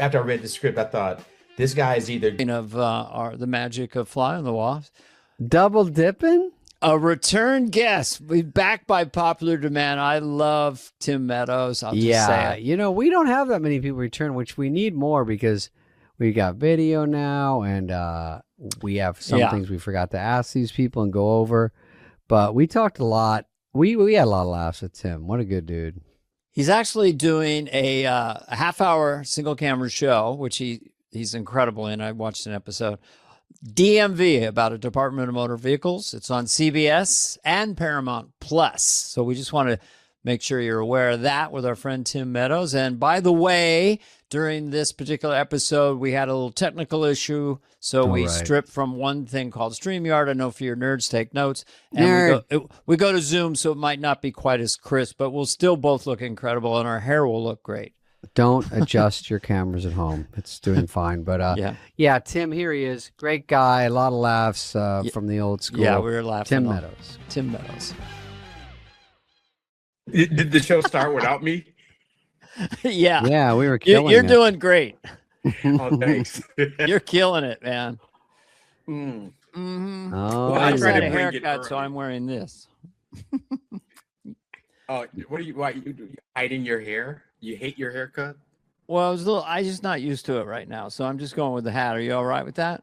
after I read the script, I thought this guy is either Of the magic of Fly on the Wall. Double dipping? A return guest. We back by popular demand. I love Tim Meadows. I'll just say it. You know, we don't have that many people return, which we need more because we got video now and we have some things we forgot to ask these people and go over. But we talked a lot. We had a lot of laughs with Tim. What a good dude. He's actually doing a half-hour single-camera show, which he's incredible in. I watched an episode. DMV, about a Department of Motor Vehicles. It's on CBS and Paramount Plus. So we just want to make sure you're aware of that with our friend Tim Meadows. And by the way, during this particular episode, we had a little technical issue. So we stripped from one thing called StreamYard. I know for your nerds, take notes. And we go to Zoom, so it might not be quite as crisp, but we'll still both look incredible and our hair will look great. Don't adjust your cameras at home. It's doing fine. But yeah, Tim, here he is. Great guy. A lot of laughs from the old school. Yeah, we were laughing. Tim Meadows. Tim Meadows. Did the show start without me? Yeah. Yeah, we were killing You're it. doing great. Oh, thanks. You're killing it, man. Oh, Well, I I just tried had to a bring it haircut, so early. I'm wearing this. Oh, what are you hiding your hair? You hate your haircut? Well, I just not used to it right now, so I'm just going with the hat. Are you all right with that?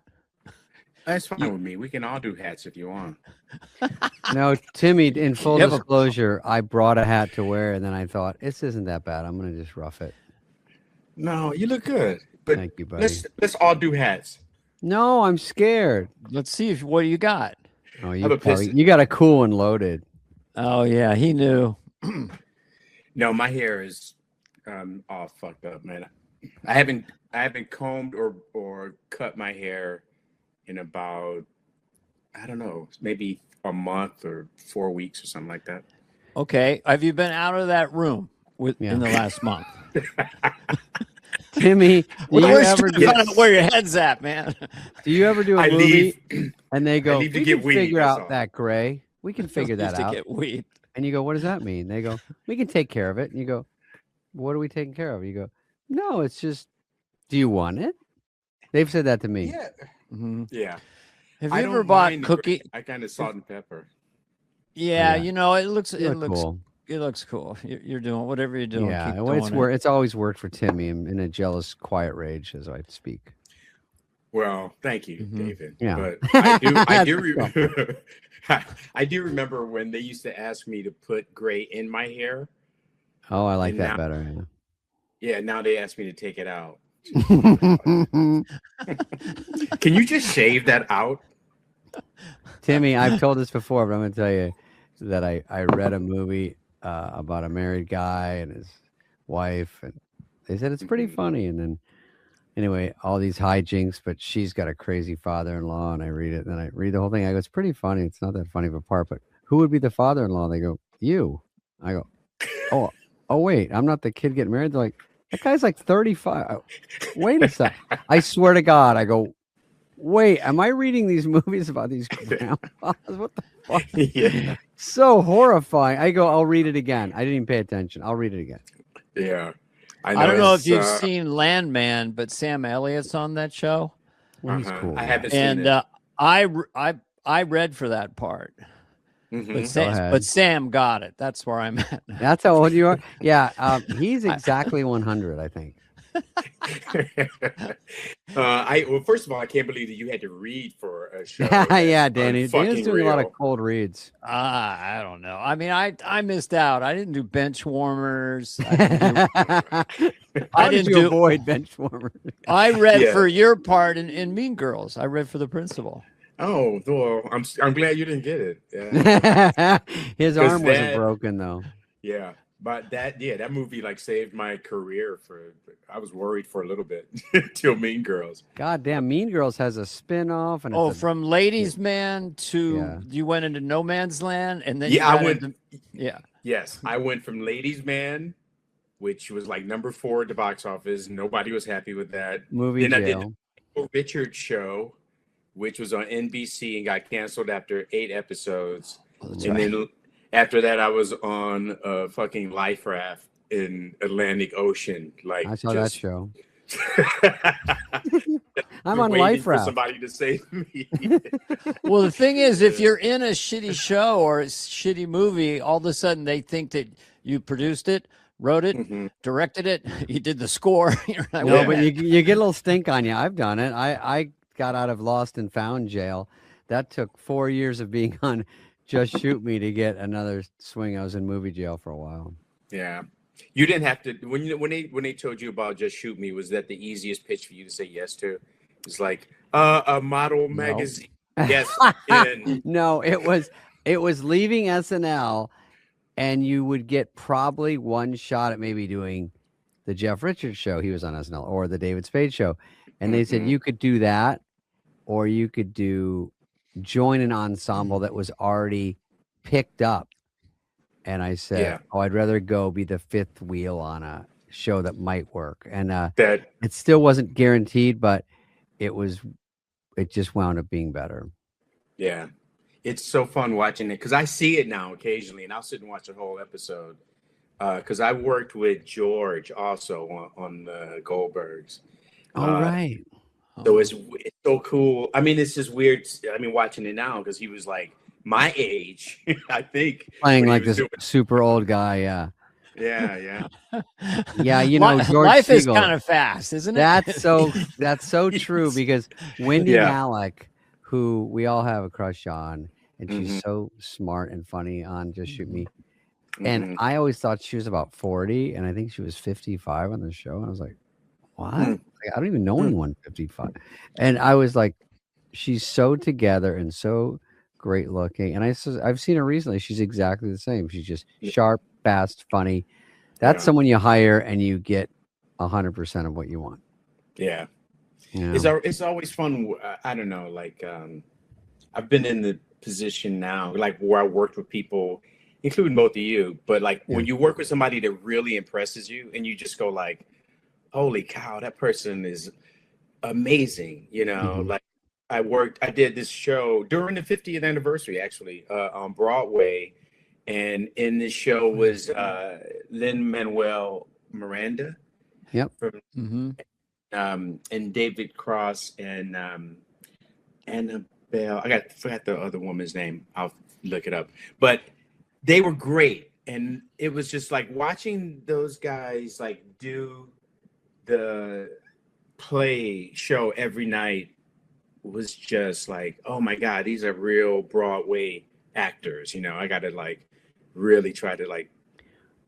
That's fine with me. We can all do hats if you want. No, Timmy, in full You have a- disclosure, I brought a hat to wear, and then I thought, this isn't that bad. I'm going to just rough it. No, you look good. But Thank you, buddy. let's all do hats. No, I'm scared. Let's see what you got. Oh, have a piston. you got a cool one loaded. Oh yeah, he knew. No, my hair is all fucked up, man. I haven't combed or cut my hair in about, I don't know, maybe a month or 4 weeks or something like that. Okay, have you been out of that room in the last month? Timmy, do you We're ever still trying to where your head's at, man. do you ever do a I movie leave. and they go, leave to we get can weed, figure that's out all." that gray. We can figure that Used to out. get weed. And you go, what does that mean? They go, we can take care of it. And you go, what are we taking care of? You go, no, it's just, do you want it? They've said that to me. Yeah. Mm-hmm. Yeah. Have I you ever don't bought mind the cookie? I kind of salt and pepper. Yeah, Yeah. you know, it looks You look cool. it looks cool. You're doing whatever you're doing. Yeah, keep well, doing it. it's always worked for Timmy in a jealous, quiet rage as I speak. Well, thank you, Mhm. David. Yeah. But I do remember when they used to ask me to put gray in my hair. Oh, I like And that now- better. Yeah, now they ask me to take it out. Yeah. Can you just shave that out? Timmy, I've told this before, but I'm going to tell you that I read a movie about a married guy and his wife, and they said it's pretty funny. And then, anyway, all these hijinks, but she's got a crazy father-in-law, and I read it, and then I read the whole thing. I go, it's pretty funny. It's not that funny of a part, but who would be the father-in-law? They go, you. I go, oh, wait, I'm not the kid getting married. They're like, that guy's like 35. Wait a sec. I swear to God, I go, wait, am I reading these movies about these grandpas? What the fuck? Yeah. So horrifying. I go, I'll read it again. I didn't even pay attention. I'll read it again. Yeah. I don't know if it's, you've seen Landman, but Sam Elliott's on that show, Well, he's cool. I haven't seen and it. I read for that part, Mhm. but Sam got it. That's where I'm at. That's how old you are? Yeah. He's exactly 100, I think. Well, first of all, I can't believe that you had to read for a show. Yeah, that's Danny. fucking Danny's doing a lot real. of cold reads. I don't know. I mean, I missed out. I didn't do bench warmers. I How did didn't you do- avoid bench warmers? I read Yeah. for your part in Mean Girls. I read for the principal. Oh, well, I'm glad you didn't get it. Yeah, His 'Cause arm wasn't that- broken, though. yeah. But that movie like saved my career I was worried for a little bit till Mean Girls. God damn, Mean Girls has a spin-off. And Oh, it's a, from Ladies Man to Yeah. you went into No Man's Land, and then Yeah, you I got went- into- yeah. Yes, I went from Ladies Man, which was like number 4 at the box office. Nobody was happy with that. movie Then I did jail. the Richard show, which was on NBC and got canceled after 8 episodes. And then after that, I was on a fucking life raft in Atlantic Ocean. Like I saw that just show. I'm You're on waiting life for raft. somebody to save me. Well, the thing is, if you're in a shitty show or a shitty movie, all of a sudden they think that you produced it, wrote it, Mhm. directed it, you did the score. You're like, No, wait a but minute. you get a little stink on you. I've done it. I got out of Lost and Found jail. That took 4 years of being on Just Shoot Me to get another swing. I was in movie jail for a while. Yeah. You didn't have to when they told you about Just Shoot Me, was that the easiest pitch for you to say yes to? It's like a model magazine. Yes. And No, it was leaving SNL, and you would get probably one shot at maybe doing the Jeff Richards show. He was on SNL, or the David Spade show, and they said you could do that, or you could join an ensemble that was already picked up. And I said, yeah, "Oh, I'd rather go be the fifth wheel on a show that might work." And that it still wasn't guaranteed, but it just wound up being better. yeah. It's so fun watching it because I see it now occasionally, and I'll sit and watch a whole episode. Because I worked with George also on the Goldbergs. Oh, right. So it's so cool. I mean, it's just weird. I mean, watching it now because he was like my age, I think. Playing when he like was this doing- super old guy, yeah. Yeah. Yeah, you know, George Life is Siegel. kind of fast, isn't it? That's so true, because Wendy Yeah. Malick, who we all have a crush on, and she's Mhm. so smart and funny on Just Shoot Me. Mhm. And I always thought she was about 40, and I think she was 55 on the show. And I was like, what? Hmm. Like, I don't even know Hmm. anyone 55. And I was like, she's so together and so great looking. And I've seen her recently. She's exactly the same. She's just sharp, fast, funny. That's Yeah. someone you hire and you get 100% of what you want. Yeah. You know? It's always fun. I don't know. Like I've been in the position now, like where I worked with people, including both of you. But like when you work with somebody that really impresses you, and you just go like, "Holy cow, that person is amazing!" You know, Mhm. like I did this show during the 50th anniversary, actually, on Broadway, and in this show was Lin-Manuel Miranda. Yep. From, Mm-hmm. and David Cross and Annabelle. I forgot the other woman's name. I'll look it up. But they were great, and it was just like watching those guys like do the play show every night was just like, oh my god, these are real Broadway actors. You know, I got to like really try to like.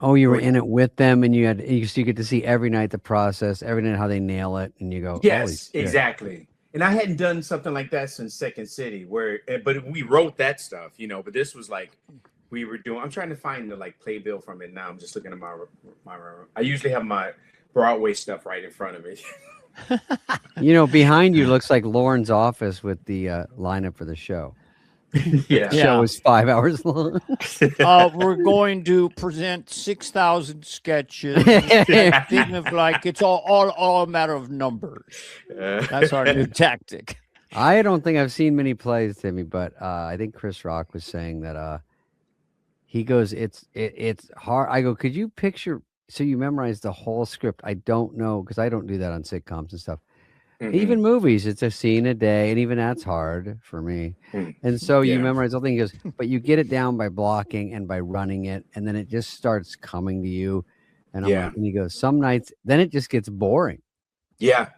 Oh, you were in it with them, and you get to see every night the process, every night how they nail it, and you go, holy Yes, shit. exactly. And I hadn't done something like that since Second City, but we wrote that stuff, you know. But this was like we were doing. I'm trying to find the like playbill from it now. I'm just looking at my. I usually have my Broadway stuff right in front of me. You know, behind you looks like Lauren's office with the lineup for the show. Yeah. The show is 5 hours long. We're going to present 6,000 sketches. Think of like it's all a matter of numbers. That's our new tactic. I don't think I've seen many plays, Timmy, but I think Chris Rock was saying that he goes, it's hard. I go, could you picture? So you memorize the whole script? I don't know, because I don't do that on sitcoms and stuff. Mhm. Even movies, it's a scene a day, and even that's hard for me. And so you memorize the whole thing. He goes, but you get it down by blocking and by running it, and then it just starts coming to you. And I'm like, and he goes, some nights, then it just gets boring. Yeah.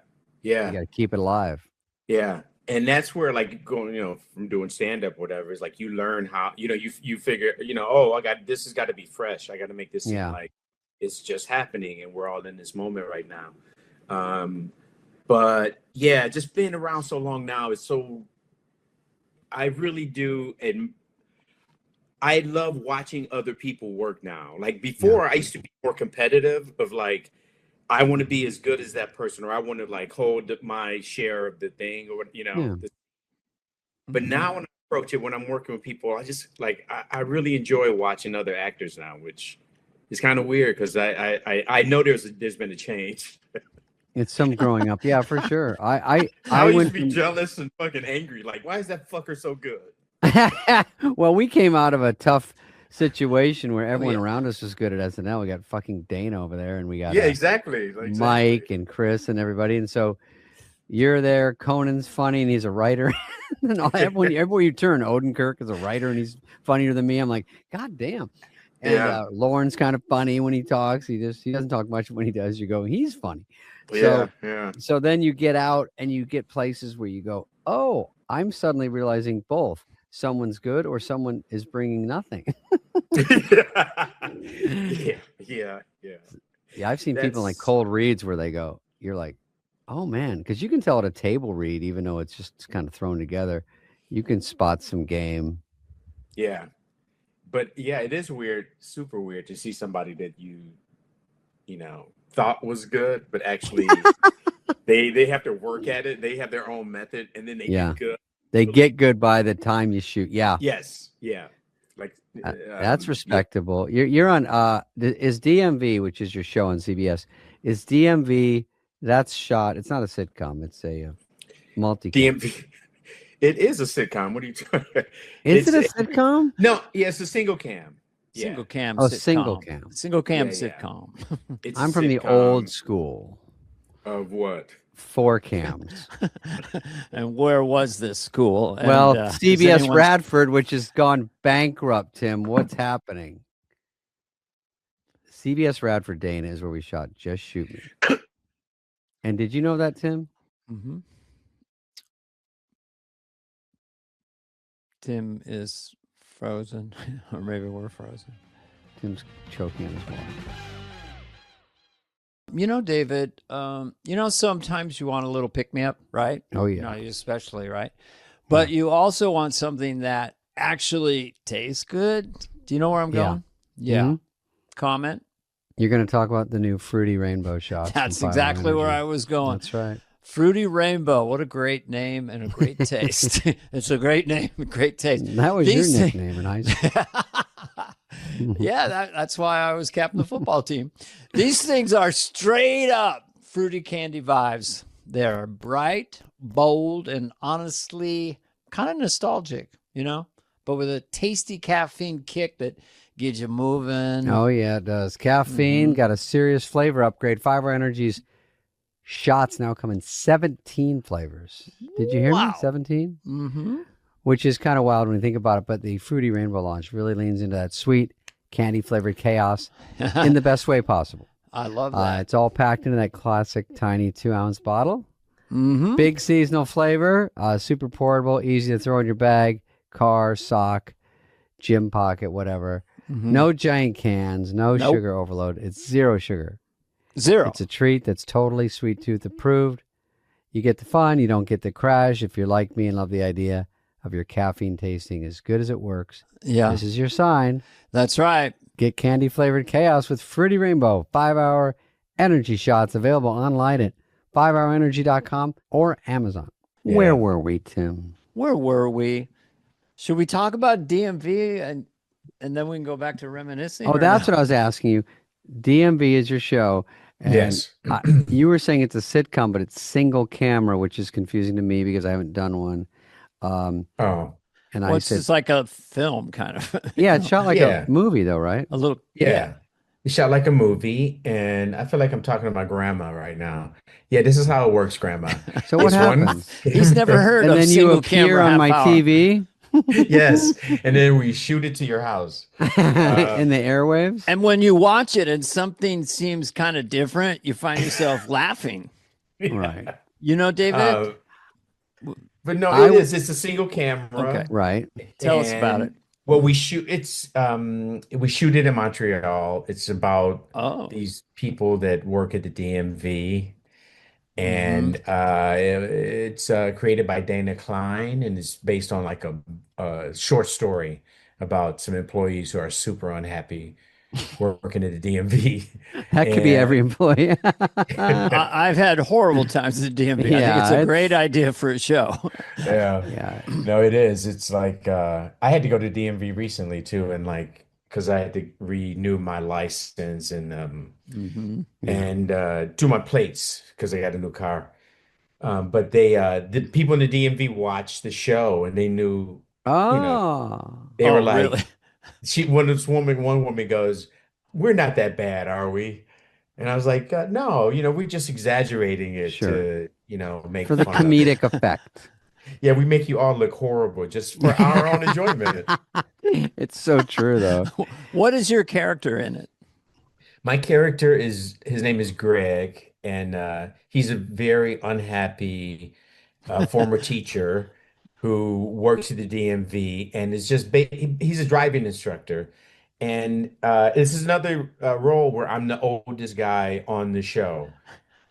You got to keep it alive. Yeah. And that's where like going, you know, from doing stand up, whatever, is like you learn how, you know, you figure, you know, oh, this has got to be fresh. I got to make this seem like it's just happening, and we're all in this moment right now. But yeah, just being around so long now is so. I really do, and I love watching other people work now. Like before, I used to be more competitive of like, I want to be as good as that person, or I want to like hold my share of the thing, or you know. But now when I approach it, when I'm working with people, I just like I really enjoy watching other actors now, which is kind of weird because I know there's been a change. It's some growing up. Yeah, for sure. I used to be jealous and fucking angry. Like, why is that fucker so good? Well, we came out of a tough situation where everyone yeah. around us was good at SNL. We got fucking Dana over there, and we got Yeah, exactly. Mike and Chris and everybody. And so you're there. Conan's funny, and he's a writer. And everywhere you turn, Odenkirk is a writer, and he's funnier than me. I'm like, God damn. And Yeah. Lauren's kind of funny when he talks. He doesn't talk much when he does. You go, he's funny. Yeah, yeah. So then you get out and you get places where you go, oh, I'm suddenly realizing both. Someone's good or someone is bringing nothing. Yeah, yeah, yeah. Yeah, I've seen people like That's- cold reads where they go, you're like, oh man, because you can tell at a table read, even though it's just kind of thrown together, you can spot some game. Yeah. But yeah, it is weird, super weird to see somebody that you know, thought was good, but actually they have to work at it. They have their own method, and then they Yeah. get good. They get good by the time you shoot. Yeah. Yes, yeah. Like That's respectable. You're on is DMV, which is your show on CBS. Is DMV that's shot? It's not a sitcom. It's a multi. DMV. It is a sitcom. What are you talking? Is it a sitcom? No, yeah, it's a single cam. Yeah. Single cam. Oh, sitcom. single cam. Single cam Yeah, yeah. sitcom. It's a I'm from the sitcom old school. of what? 4 cams. And where was this school? And, Well, is CBS anyone's- Radford, which has gone bankrupt, Tim. What's happening? CBS Radford, Dana, is where we shot Just Shoot Me. And did you know that, Tim? Mhm. Tim is frozen, or maybe we're frozen. Tim's choking on his water. You know, David, sometimes you want a little pick-me-up, right? Oh, yeah. You know, especially, right? But you also want something that actually tastes good. Do you know where I'm Yeah. going? Yeah. Mhm. Comment? You're going to talk about the new Fruity Rainbow shots. from That's 5 Hour exactly where Energy. I was going. That's right. Fruity Rainbow. What a great name and a great taste. It's a great name, great taste. That was These your things- nickname in high school. Yeah, that's why I was captain of the football team. These things are straight up fruity candy vibes. They're bright, bold, and honestly kind of nostalgic, but with a tasty caffeine kick that gets you moving. Oh, yeah, it does. Caffeine, got a serious flavor upgrade. 5 Hour Energy's shots now come in 17 flavors. Did you hear me? Wow. 17? Mm-hmm. Which is kind of wild when you think about it, but the Fruity Rainbow launch really leans into that sweet, candy-flavored chaos in the best way possible. I love that. It's all packed into that classic tiny 2-ounce bottle. Mm-hmm. Big seasonal flavor, super portable, easy to throw in your bag, car, sock, gym pocket, whatever. Mhm. No giant cans, no Nope. sugar overload. It's 0 sugar. Zero. It's a treat that's totally sweet tooth approved. You get the fun, you don't get the crash. If you're like me and love the idea of your caffeine tasting as good as it works, Yeah, this is your sign. that's right. Get candy flavored chaos with Fruity Rainbow 5 Hour Energy shots available online at 5hourenergy.com or Amazon. Yeah. Where were we, Tim? Where were we? Should we talk about DMV and then we can go back to reminiscing? Oh, or that's no? what I was asking you. DMV is your show. And Yes. you were saying it's a sitcom, but it's single camera, which is confusing to me because I haven't done one. Oh, And Well, I it's said, just like a film, kind of. yeah, it's shot like Yeah. a movie, though, right? a little. yeah. We shot like a movie, and I feel like I'm talking to my grandma right now. Yeah, this is how it works, Grandma. So what It's one- happens? He's never heard And of then you single appear camera on half my hour. TV Yes, and then we shoot it to your house. in the airwaves. And when you watch it and something seems kind of different, you find yourself laughing. Right. You know, David? Uh, but no, I it w- is. It's a single camera. Okay. Right. Tell us about And, it. Well, we shoot. We shoot it in Montreal. It's about Oh, these people that work at the DMV, and it's created by Dana Klein, and it's based on like a short story about some employees who are super unhappy working at the DMV. That could be every employee. I've had horrible times at DMV. I think Yeah, it's a it's- great idea for a show. Yeah. Yeah. No, it is. It's like I had to go to DMV recently too, and like because I had to renew my license and Mhm. do my plates because I got a new car. But the people in the DMV watched the show and they knew Oh. they Oh, were like, really? one woman goes, "We're not that bad, are we?" And I was like, "No, we're just exaggerating it Sure. to, make For the fun of it. comedic effect. Yeah, we make you all look horrible just for our own enjoyment." It's so true, though. What is your character in it? My character his name is Greg, and he's a very unhappy former teacher who works at the DMV and is he's a driving instructor. And this is another role where I'm the oldest guy on the show.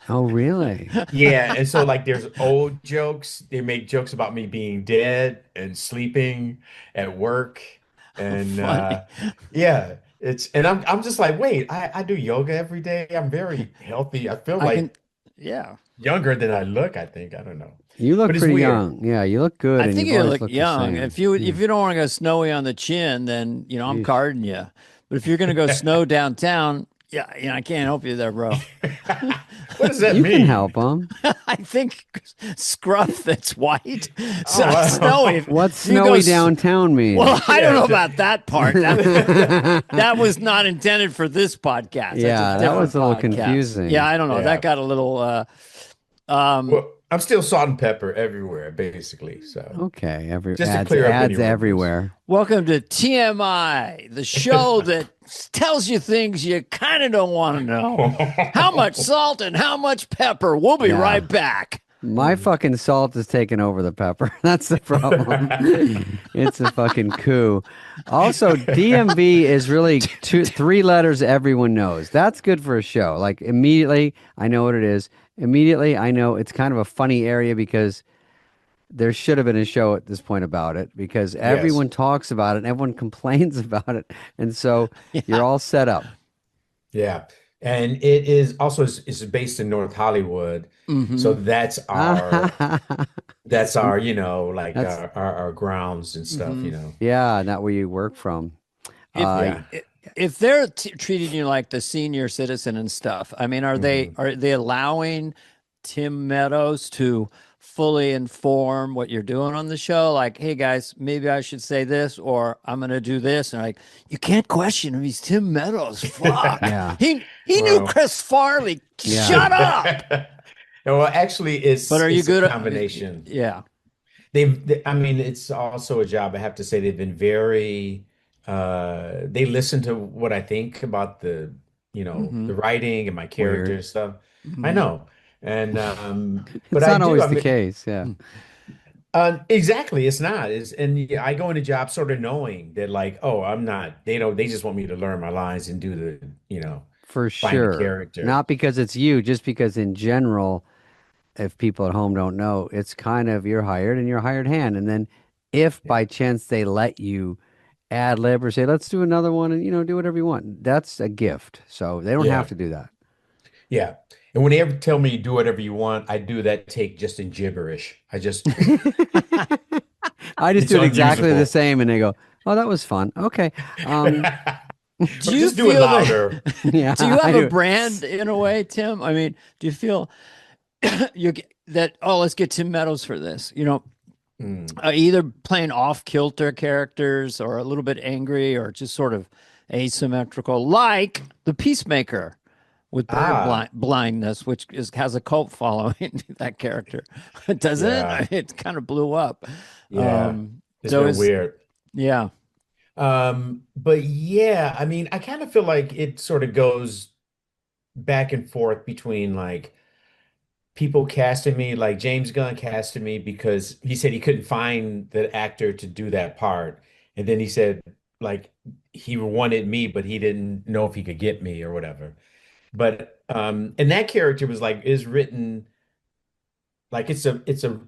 Oh, really? Yeah, and so like there's old jokes. They make jokes about me being dead and sleeping at work. And Funny. yeah, and I'm just like, wait, I do yoga every day. I'm very healthy. I feel I can, like yeah. younger than I look, I think. I don't know. You look But it's pretty weird. young. Yeah, you look good, I and think you've you always look looked the young. same. If you don't want to go snowy on the chin, then I'm Yeesh. carding you. But if you're going to go snow downtown, yeah, I can't help you there, bro. What does that You can help mean? them. I think scruff that's white, Oh, so snowy. wow. What You go snowy downtown mean? Well, I don't Yeah. know about that part. That was not intended for this podcast. That's a Yeah, that different was a little podcast. Yeah, confusing. I don't know. Yeah. That got a little. Um, Well, I'm still salt and pepper everywhere, basically. So Okay, just to ads clear up any ads rumors. everywhere. Welcome to TMI, the show that tells you things you kind of don't want to know. How much salt and how much pepper? We'll be Yeah. right back. My fucking salt is taking over the pepper. That's the problem. It's a fucking coup. Also, DMV is really three letters everyone knows. That's good for a show. Like immediately, I know what it is. Immediately, I know it's kind of a funny area because there should have been a show at this point about it because Yes. everyone talks about it and everyone complains about it. And so you're Yeah. all set up. Yeah. And it is also it's based in North Hollywood. So Hmm. that's our, like That's our grounds and stuff, Hmm. yeah, not where you work from. If Uh, Yeah. if they're treating you like the senior citizen and stuff, I mean, Mhm. are they allowing Tim Meadows to fully inform what you're doing on the show? Like, hey guys, maybe I should say this, or I'm gonna do this, and like, you can't question him. He's Tim Meadows. Fuck. yeah, He knew Well, Chris Farley. yeah. Shut up. well, actually, But are you it's a good at? combination. Yeah. I mean, it's also a job. I have to say they've been very, they listen to what I think about Hmm. the writing and my character Weird. and stuff. I Hmm. know. And, but It's I not do, always I the mean, case. Yeah. exactly. It's not. And yeah, I go into jobs sort of knowing that like, oh, I'm not, they just want me to learn my lines and do For find the sure. character. Not because it's you, just because in general, if people at home don't know, it's kind of you're hired and you're a hired hand. And then if Yeah. by chance they let you ad lib or say, let's do another one and do whatever you want, that's a gift. So they don't have Yeah. to do that. Yeah. And when they ever tell me do whatever you want, I do that take just in gibberish. I just It's do it exactly the unusable. same and they go, oh, that was fun. Okay. Do Or you just do it feel louder. that? Yeah, Do you have I a do. brand in a way, Tim? I mean, do you feel that? Oh, let's get Tim Meadows for this. Mm. Either playing off kilter characters or a little bit angry or just sort of asymmetrical, like the Peacemaker with Ah, blindness, which has a cult following. That character, doesn't yeah. it? It kind of blew up. Yeah. It's So been is weird. yeah. But yeah, I mean, I kind of feel like it sort of goes back and forth between like people casting me, like James Gunn casted me because he said he couldn't find the actor to do that part. And then he said like he wanted me, but he didn't know if he could get me or whatever. But and that character was like is written like it's a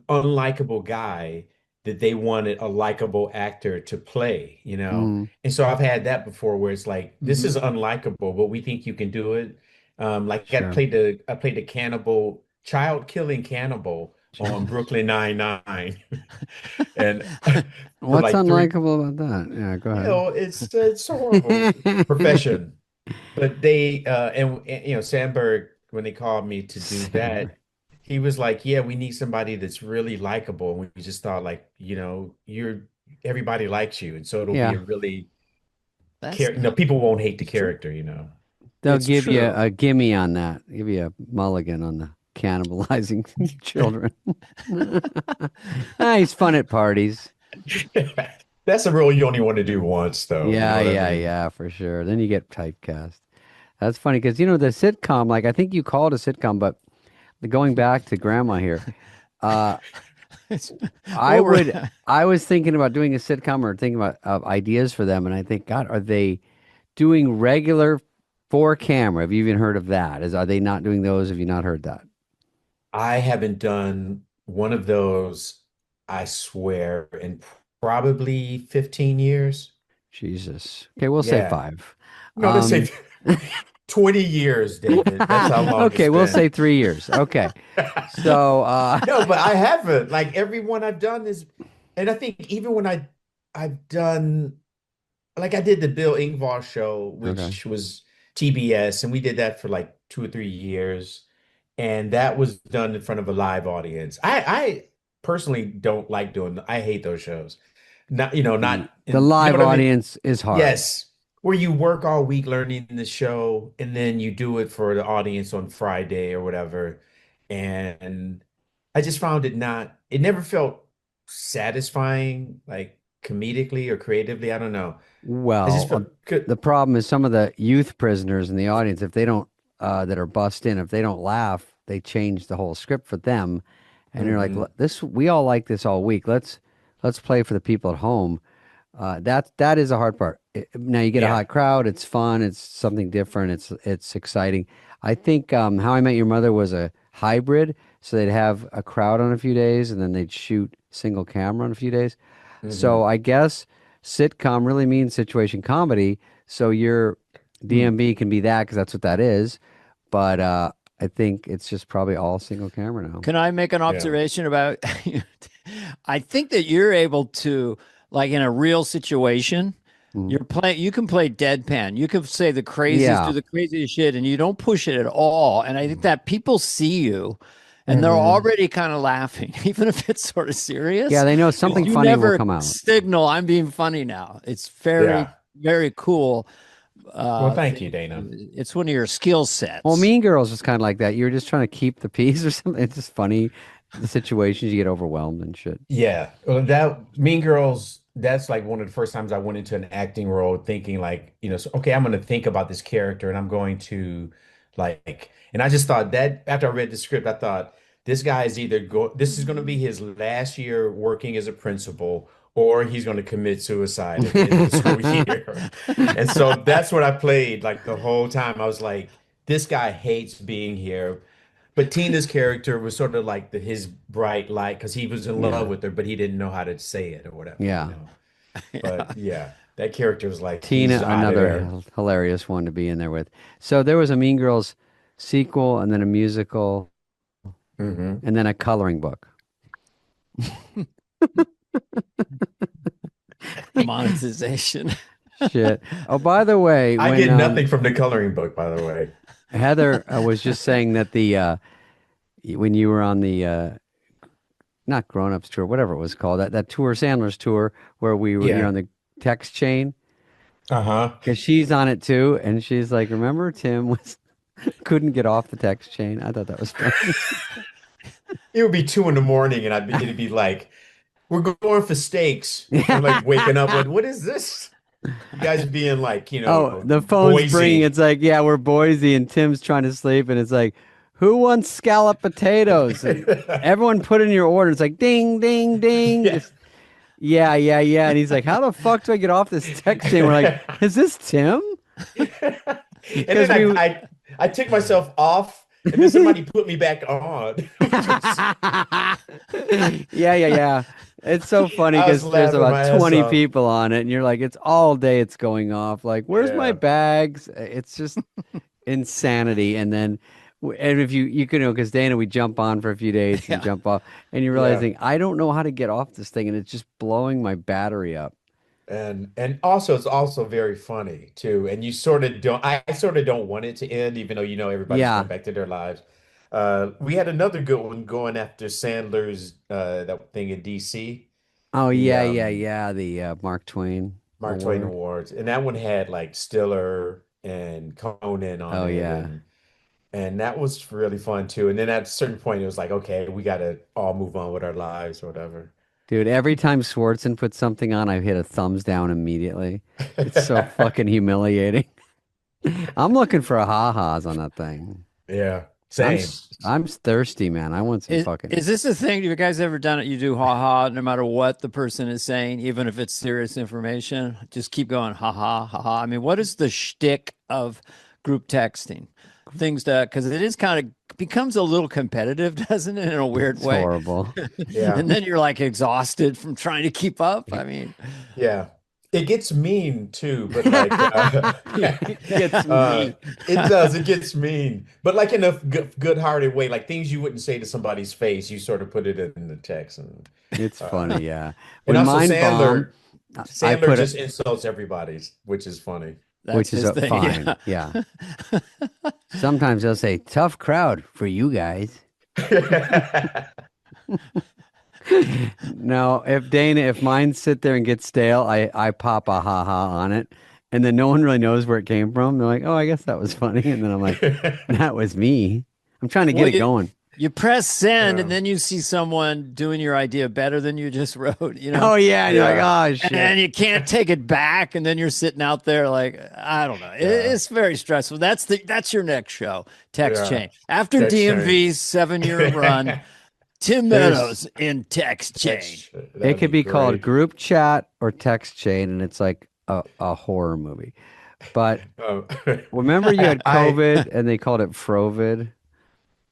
unlikable guy that they wanted a likable actor to play. Mm, And so I've had that before where it's like this Hmm. is unlikable, but we think you can do it. Like sure. I played the cannibal, child killing cannibal on Brooklyn Nine-Nine, and for What's like three, unlikable about that? Yeah, go it's a horrible ahead. profession. But they and Sandberg when they called me to do Sandberg. that, he was like, "Yeah, we need somebody that's really likable." And we just thought like, everybody likes you, and so it'll be Yeah, a really That's people won't hate the it's true. character, you know. They'll It's give you true. a gimme on that. Give you a mulligan on the cannibalizing children. He's fun at parties. That's a role you only want to do once, though. You know Yeah, what I yeah, mean? yeah, for sure. Then you get typecast. That's funny because the sitcom, like I think you call it a sitcom, but going back to grandma here, uh, It's, I what were would I was thinking about doing a sitcom or thinking about ideas for them, and I think, God, are they doing regular four camera? Have you even heard of that? Are they not doing those? Have you not heard that? I haven't done one of those, I swear, in probably 15 years. Jesus. Okay, we'll say Yeah. five. No, let's say Um, 20 years, David. That's how long it's okay, we'll been. say 3 years. Okay. So, No, but I haven't. Like everyone I've done is, and I think even when I've done, like I did the Bill Engvall show, okay. which was TBS, and we did that for like 2 or 3 years, and that was done in front of a live audience. I personally don't like doing. I hate those shows. Not The not the in, you know live what I mean? audience is hard. Yes, where you work all week learning the show, and then you do it for the audience on Friday or whatever. And I just found it never felt satisfying, like comedically or creatively. I don't know. I just Well, felt good. the problem is some of the youth prisoners in the audience, if they don't, that are bussed in, if they don't laugh, they change the whole script for them. And you're like, Hmm. This, we all like this all week. Let's play for the people at home." That is a hard part. Now you get a Yeah. hot crowd. It's fun. It's something different. It's exciting. I think How I Met Your Mother was a hybrid, so they'd have a crowd on a few days, and then they'd shoot single camera on a few days. So Hmm. I guess sitcom really means situation comedy. So your DMB can be that because that's what that is. But I think it's just probably all single camera now. Can I make an Yeah. observation about? I think that you're able to, like in a real situation, Mhm. you can play deadpan. You can say the craziest, do Yeah. the craziest shit, and you don't push it at all. And I think that people see you and they're Hmm. already kind of laughing, even if it's sort of Yeah, serious, they know because something you funny will never come out. signal I'm being funny now. It's very, Yeah. very cool Well, thank thing you, to Dana. do. It's one of your skill Well, sets. Mean Girls was kind of like that. You're just trying to keep the peace or something. It's just funny. The situations you get overwhelmed and shit. Yeah, well, that Mean Girls, that's like one of the first times I went into an acting role thinking like, so, okay, I'm going to think about this character and I'm going to and I just thought that after I read the script, I thought this is going to be his last year working as a principal, or he's going to commit suicide at the end of the school year. And so that's what I played like the whole time. I was like, this guy hates being here. But Tina's character was sort of like his bright light because he was in love Yeah. with her, but he didn't know how to say it or whatever. Yeah. But yeah, that character was like he's Tina, out of another there. hilarious one to be in there with. So there was a Mean Girls sequel and then a musical Hmm. and then a coloring book. Monetization. Shit. Oh, by the way, I when get nothing from the coloring book, by the way. Heather was just saying that when you were on the not Grown Ups tour, whatever it was called, that tour, Sandler's tour, where you're Yeah. on the text chain, Uh-huh. because she's on it too, and she's like, "Remember, Tim was couldn't get off the text chain." I thought that was funny. It would be 2 in the morning and it'd be like, we're going for steaks. And I'm like waking up with, what is this? You guys being like, Oh, the phone's ringing. Boise. It's like, yeah, we're Boise, and Tim's trying to sleep, and it's like, who wants scalloped potatoes? And everyone put in your order. It's like, ding, ding, ding. Yeah. Just yeah, yeah, yeah. And he's like, how the fuck do I get off this text chain? We're like, is this Tim? And Because then we I took myself off and then somebody put me back on. yeah, yeah, yeah. It's so funny I was because there's laughing about my ass 20 off. people on it, and you're like, it's all day it's going off. Like, where's my Yeah. bags? It's just insanity. And then, and if you can know, because Dana, we jump on for a few days and Yeah. jump off, and you're Yeah. realizing, I don't know how to get off this thing, and it's just blowing my battery up. And also it's also very funny too. And you sort of don't I sort of don't want it to end, even though everybody's going Yeah. back to their lives. We had another good one going after Sandler's that thing in DC. Oh, The yeah, yeah, yeah. The Mark Twain. Mark Twain award. Awards, and that one had like Stiller and Conan on Oh it, yeah. and that was really fun too. And then at a certain point, it was like, okay, we got to all move on with our lives or whatever. Dude, every time Swartzen puts something on, I hit a thumbs down immediately. It's so fucking humiliating. I'm looking for a ha-has on that thing. Yeah, I'm same. I'm thirsty, man. I want some fucking. Is this a thing? Have you guys ever done it? You do ha ha no matter what the person is saying, even if it's serious information. Just keep going ha ha ha ha. I mean, what is the shtick of group texting? Things that because it is kind of becomes a little competitive, doesn't it, in a weird It's way? horrible. Yeah, And then you're like exhausted from trying to keep up. I mean, yeah. It gets mean too, but like It gets uh, me. it does. It gets mean, but like in a good-hearted way, like things you wouldn't say to somebody's face, you sort of put it in the text, It's uh, funny, yeah. and When also mine bomb, Sandler. I Sandler put it, just insults everybody's, which is funny. that's which is his thing. fine. Yeah. Yeah. Sometimes they'll say, "Tough crowd for you guys." No, if mine sit there and get stale, I pop a ha-ha on it, and then no one really knows where it came from. They're like, "Oh, I guess that was funny," and then I'm like, "That was me." I'm trying to get Well, it going. you press send and Yeah. then you see someone doing your idea better than you just wrote, Oh yeah, and you're like, Yeah. "Oh and shit." you can't take it back, and then you're sitting out there like I don't know. Yeah. It's very stressful. That's your next show. Text Yeah. chain after Text chain. DMV's 7 year run. Tim There's Meadows in text chain. It that'd could be be called great. group chat or text chain, and it's like a horror movie. But Oh, remember, you had I COVID, and they called it Frovid.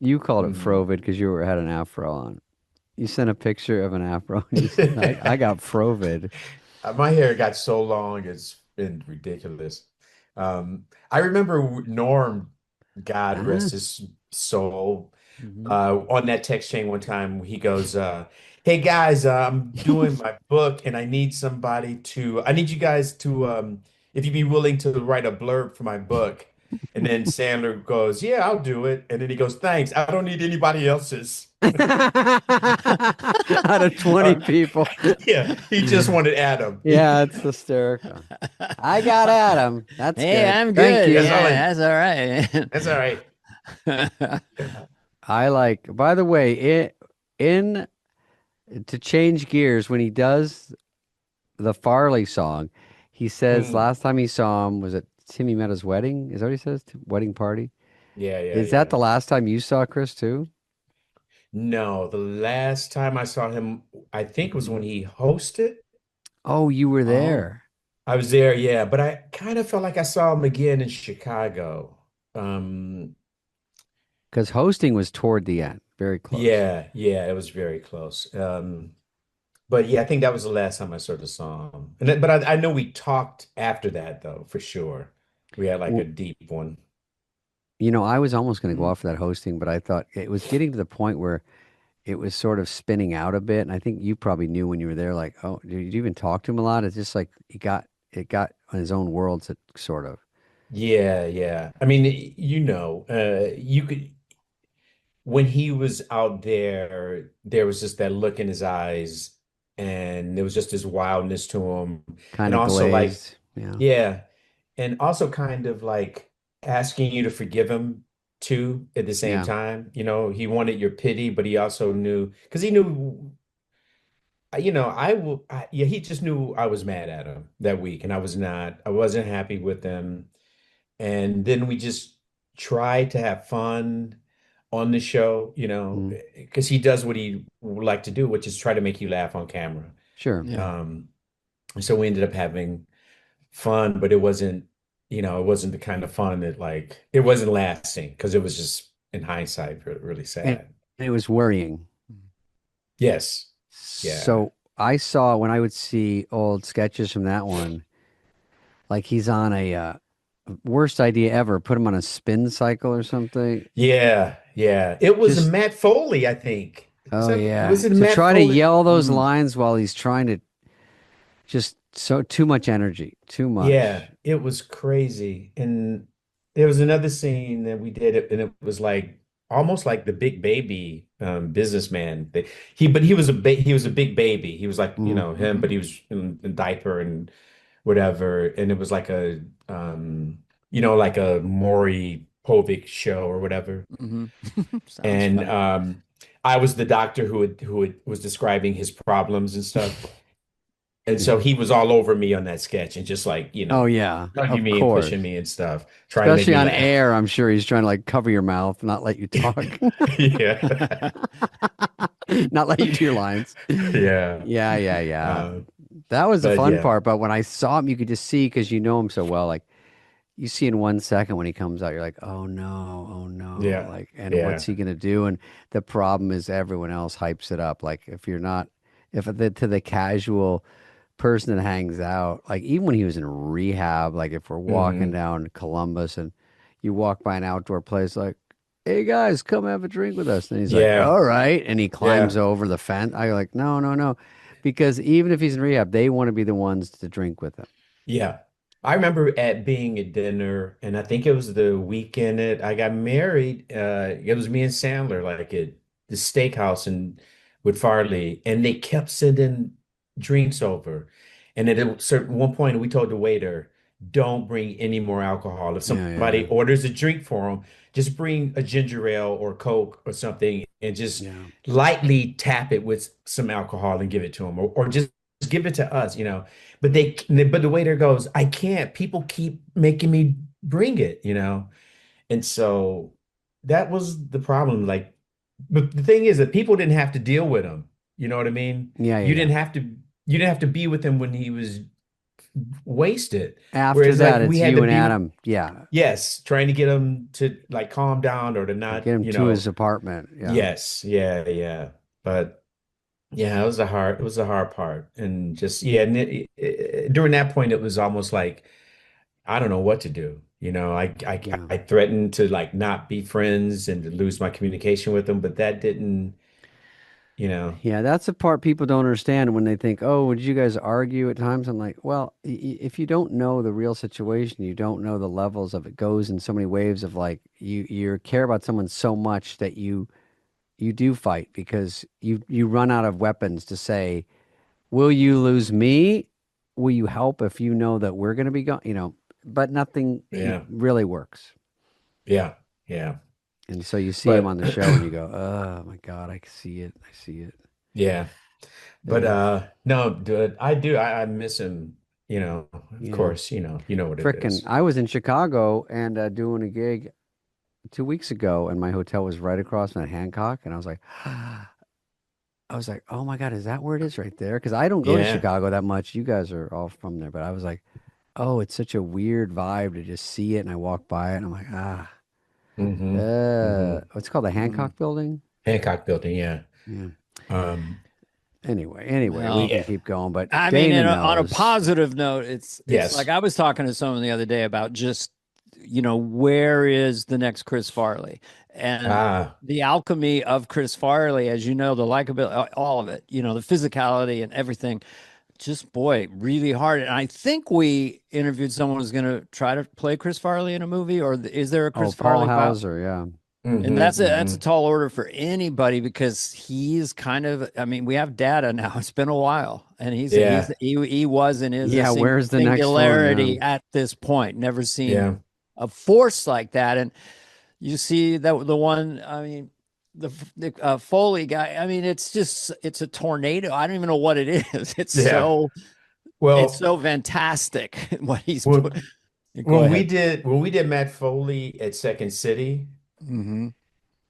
You called it mm. Frovid because had an afro on. You sent a picture of an afro, and you said, I got Frovid. My hair got so long, it's been ridiculous. I remember Norm, God Huh? rest his soul, Mhm. on that text chain one time, he goes, "Hey guys, I'm doing my book, and I need you guys to, if you'd be willing to write a blurb for my book." And then Sandler goes, "Yeah, I'll do it." And then he goes, "Thanks. I don't need anybody else's." Out of 20 Uh, people. yeah, he just wanted Adam. Yeah, it's hysterical. I got Adam. That's Hey, good. I'm Thank good. you. That's all Yeah, that's all right. that's all right. I like, by the way, in to change gears, when he does the Farley song, he says Mm. last time he saw him was at Timmy Meadows' wedding. Is that what he says? Wedding party. Yeah, yeah, Is that yeah. the last time you saw Chris too? No, the last time I saw him, I think was when he hosted. Oh, you were Oh, there. I was there, yeah, but I kind of felt like I saw him again in Chicago. Um, Because hosting was toward the end, very close. yeah, yeah, it was very close. But yeah, I think that was the last time I sort of saw him. But I know we talked after that though, for sure. We had like a W- deep one. I was almost going to go mm. off for that hosting, but I thought it was getting to the point where it was sort of spinning out a bit. And I think you probably knew when you were there, like, oh, did you even talk to him a lot? It's just like it got on his own world, sort of. Yeah, yeah. I mean, you could when he was out there, there was just that look in his eyes, and there was just this wildness to him. Kind And of also like, glazed. Yeah. yeah, and also kind of like asking you to forgive him too at the same Yeah. time. He wanted your pity, but he also knew because he knew, yeah, he just knew I was mad at him that week, and I wasn't happy with him. And then we just tried to have fun on the show, Mm, because he does what he would like to do, which is try to make you laugh on camera. sure. Yeah. So we ended up having fun, but it wasn't the kind of fun that like it wasn't lasting because it was just in hindsight really And sad. it was worrying. Yes. Yeah. So I saw when I would see old sketches from that one, like he's on a worst idea ever, put him on a spin cycle or something. Yeah. Yeah. It was Just, Matt Foley, I think. oh yeah. Was it To Matt try to Foley? yell those Mm. lines while he's trying to just so too much energy, too Yeah, much. it was crazy. And there was another scene that we did, and it was like almost like the big baby businessman. But he was a big baby. He was like, Mm. him, but he was in diaper, and whatever, and it was like a like a Maury Povich show or whatever. Hmm. Sounds And fun. I was the doctor was describing his problems and stuff. And so Yeah. he was all over me on that sketch and just like, Oh yeah, hugging of me and course. pushing me and stuff, trying to make Especially me on laugh. air, I'm sure he's trying to like cover your mouth, not let you talk, Yeah. not let you do your lines. Yeah. Yeah, yeah, yeah. Uh, That was the but fun yeah. part. But when I saw him, you could just see because you know him so well. Like you see in 1 second when he comes out, you're like, oh no, Yeah. like, and what's Yeah. he gonna do? And the problem is everyone else hypes it up. Like if you're not, if to the casual person that hangs out, like even when he was in rehab, like if we're walking Hmm. down Columbus and you walk by an outdoor place, like, hey guys, come have a drink with us. And he's like, Yeah. all right. And he climbs Yeah. over the fence. I like, no, no, no. Because even if he's in rehab, they want to be the ones to drink with him. Yeah. I remember at being at dinner, and I think it was the weekend that I got married. It was me and Sandler, like at the steakhouse and with Farley, and they kept sending drinks over. And at a certain one point, we told the waiter, "Don't bring any more alcohol. If Yeah, yeah, somebody orders a drink for them, just bring a ginger ale or Coke or something, and just yeah. lightly tap it with some alcohol and give it to them, or just give it to us." But the waiter goes, I can't. People keep making me bring it. And so that was the problem. Like, but the thing is that people didn't have to deal with him. You know what I mean? Yeah, yeah, You yeah. didn't have to you didn't have to be with him when he was wasted. After Whereas like that, we it's had you to and be with, Adam. Yeah. yes, trying to get him to like calm down or to Or not, get him to his apartment. Yeah. yes, yeah, yeah. But yeah, it was a hard part. And just yeah, and during that point it was almost like I don't know what to do. Yeah. I threatened to like not be friends and to lose my communication with them, but that didn't, you know. Yeah, that's the part people don't understand when they think, "Oh, would you guys argue at times?" I'm like, "Well, if you don't know the real situation, you don't know the levels of it goes in so many waves of like you care about someone so much that you do fight because you run out of weapons to say, "Will you lose me? Will you help if you know that we're going to be gone?" But nothing Yeah, really works. yeah, yeah. And so you see him But on the show and you go, "Oh my God, I see it. I see it." yeah. But Yeah. no, dude, I do. I miss him, of Yeah. course, you know what it Frickin', is. I was in Chicago and doing a gig 2 weeks ago, and my hotel was right across from Hancock, and I was like, oh my God, is that where it is right there? Because I don't go to Yeah. Chicago that much. You guys are all from there, but I was like, oh, it's such a weird vibe to just see it, and I walk by it, and I'm like, Hmm. Hmm. what's it called, the Mm. Hancock Building? Hancock Building, yeah. Yeah. Um, Anyway, we Well, can yeah. keep going, but I mean, Dana on a knows. positive note, it's like Yes. I was talking to someone the other day about just, where is the next Chris Farley? And Ah. the alchemy of Chris Farley, as you know, the likability, all of it, the physicality and everything, just boy, really hard. And I think we interviewed someone who's going to try to play Chris Farley in a movie, or is there a Oh, Chris Paul Farley Hauser, yeah. and Hmm. that's a Hmm. tall order for anybody because he's kind of. I mean, we have data now. It's been a while, and Yeah. he was and is a Yeah, where's the next one? Yeah. singularity at this point. Never seen Yeah. a force like that, and you see that the one. I mean, the Foley guy. I mean, it's a tornado. I don't even know what it is. Yeah. It's Well, so fantastic what he's put. when Go when we ahead. did when we did Matt Foley at Second City, Hmm.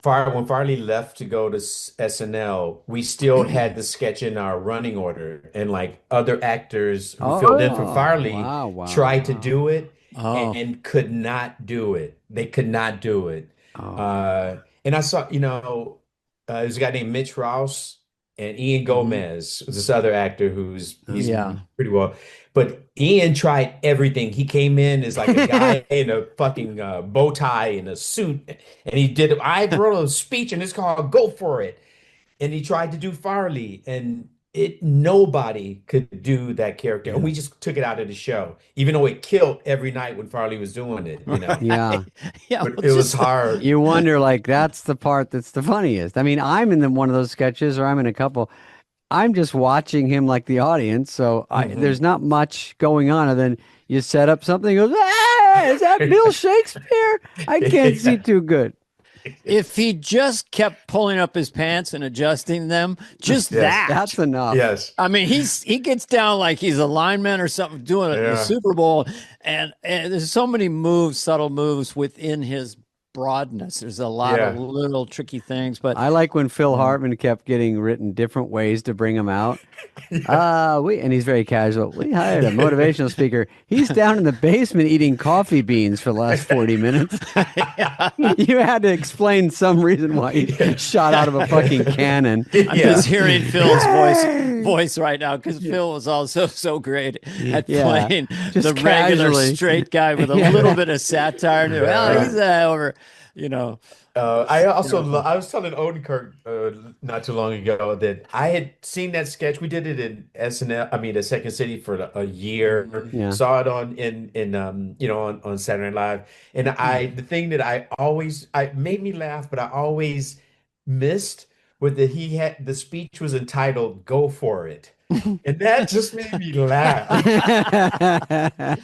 When Farley left to go to SNL, we still had the sketch in our running order, and like other actors who filled in for Oh, Farley wow, wow, tried to wow. do it Oh. and could not do it. They could not do it. Oh my Uh, God. and I saw, there's a guy named Mitch Rouse and Ian Hmm. Gomez, was this other actor he's Okay. Yeah. pretty well. But Ian tried everything. He came in as like a guy in a fucking bow tie and a suit, and I wrote a speech, and it's called "Go for It." And he tried to do Farley, and nobody could do that character. And Yeah. we just took it out of the show, even though it killed every night when Farley was doing it. Yeah. Right. Yeah. But Well, it was just hard. You wonder, like, that's the part that's the funniest. I mean, I'm in one of those sketches, or I'm in a couple. I'm just watching him like the audience, so there's not much going on. And then you set up something, he goes, "Hey, is that Bill Shakespeare? I can't see too good." If he just kept pulling up his pants and adjusting them, just that. That's enough. Yes. I mean, he gets down like he's a lineman or something doing it in the Super Bowl, and there's so many moves, subtle moves within his broadness. There's a lot of little tricky things, but I like when Phil Hartman kept getting written different ways to bring him out. And he's very casual. We hired a motivational speaker. He's down in the basement eating coffee beans for the last 40 minutes. You had to explain some reason why he shot out of a fucking cannon. I'm just hearing Phil's voice right now because Phil was also so great at playing just the regular casually. straight guy with a little bit of satire. Well, he's over, I was telling Odenkirk not too long ago that I had seen that sketch. We did it in SNL, I mean, the Second City for a year. Yeah. Saw it on Saturday Night Live. And the thing that I made me laugh, but I always missed was that the speech was entitled "Go for It." And that just made me laugh. That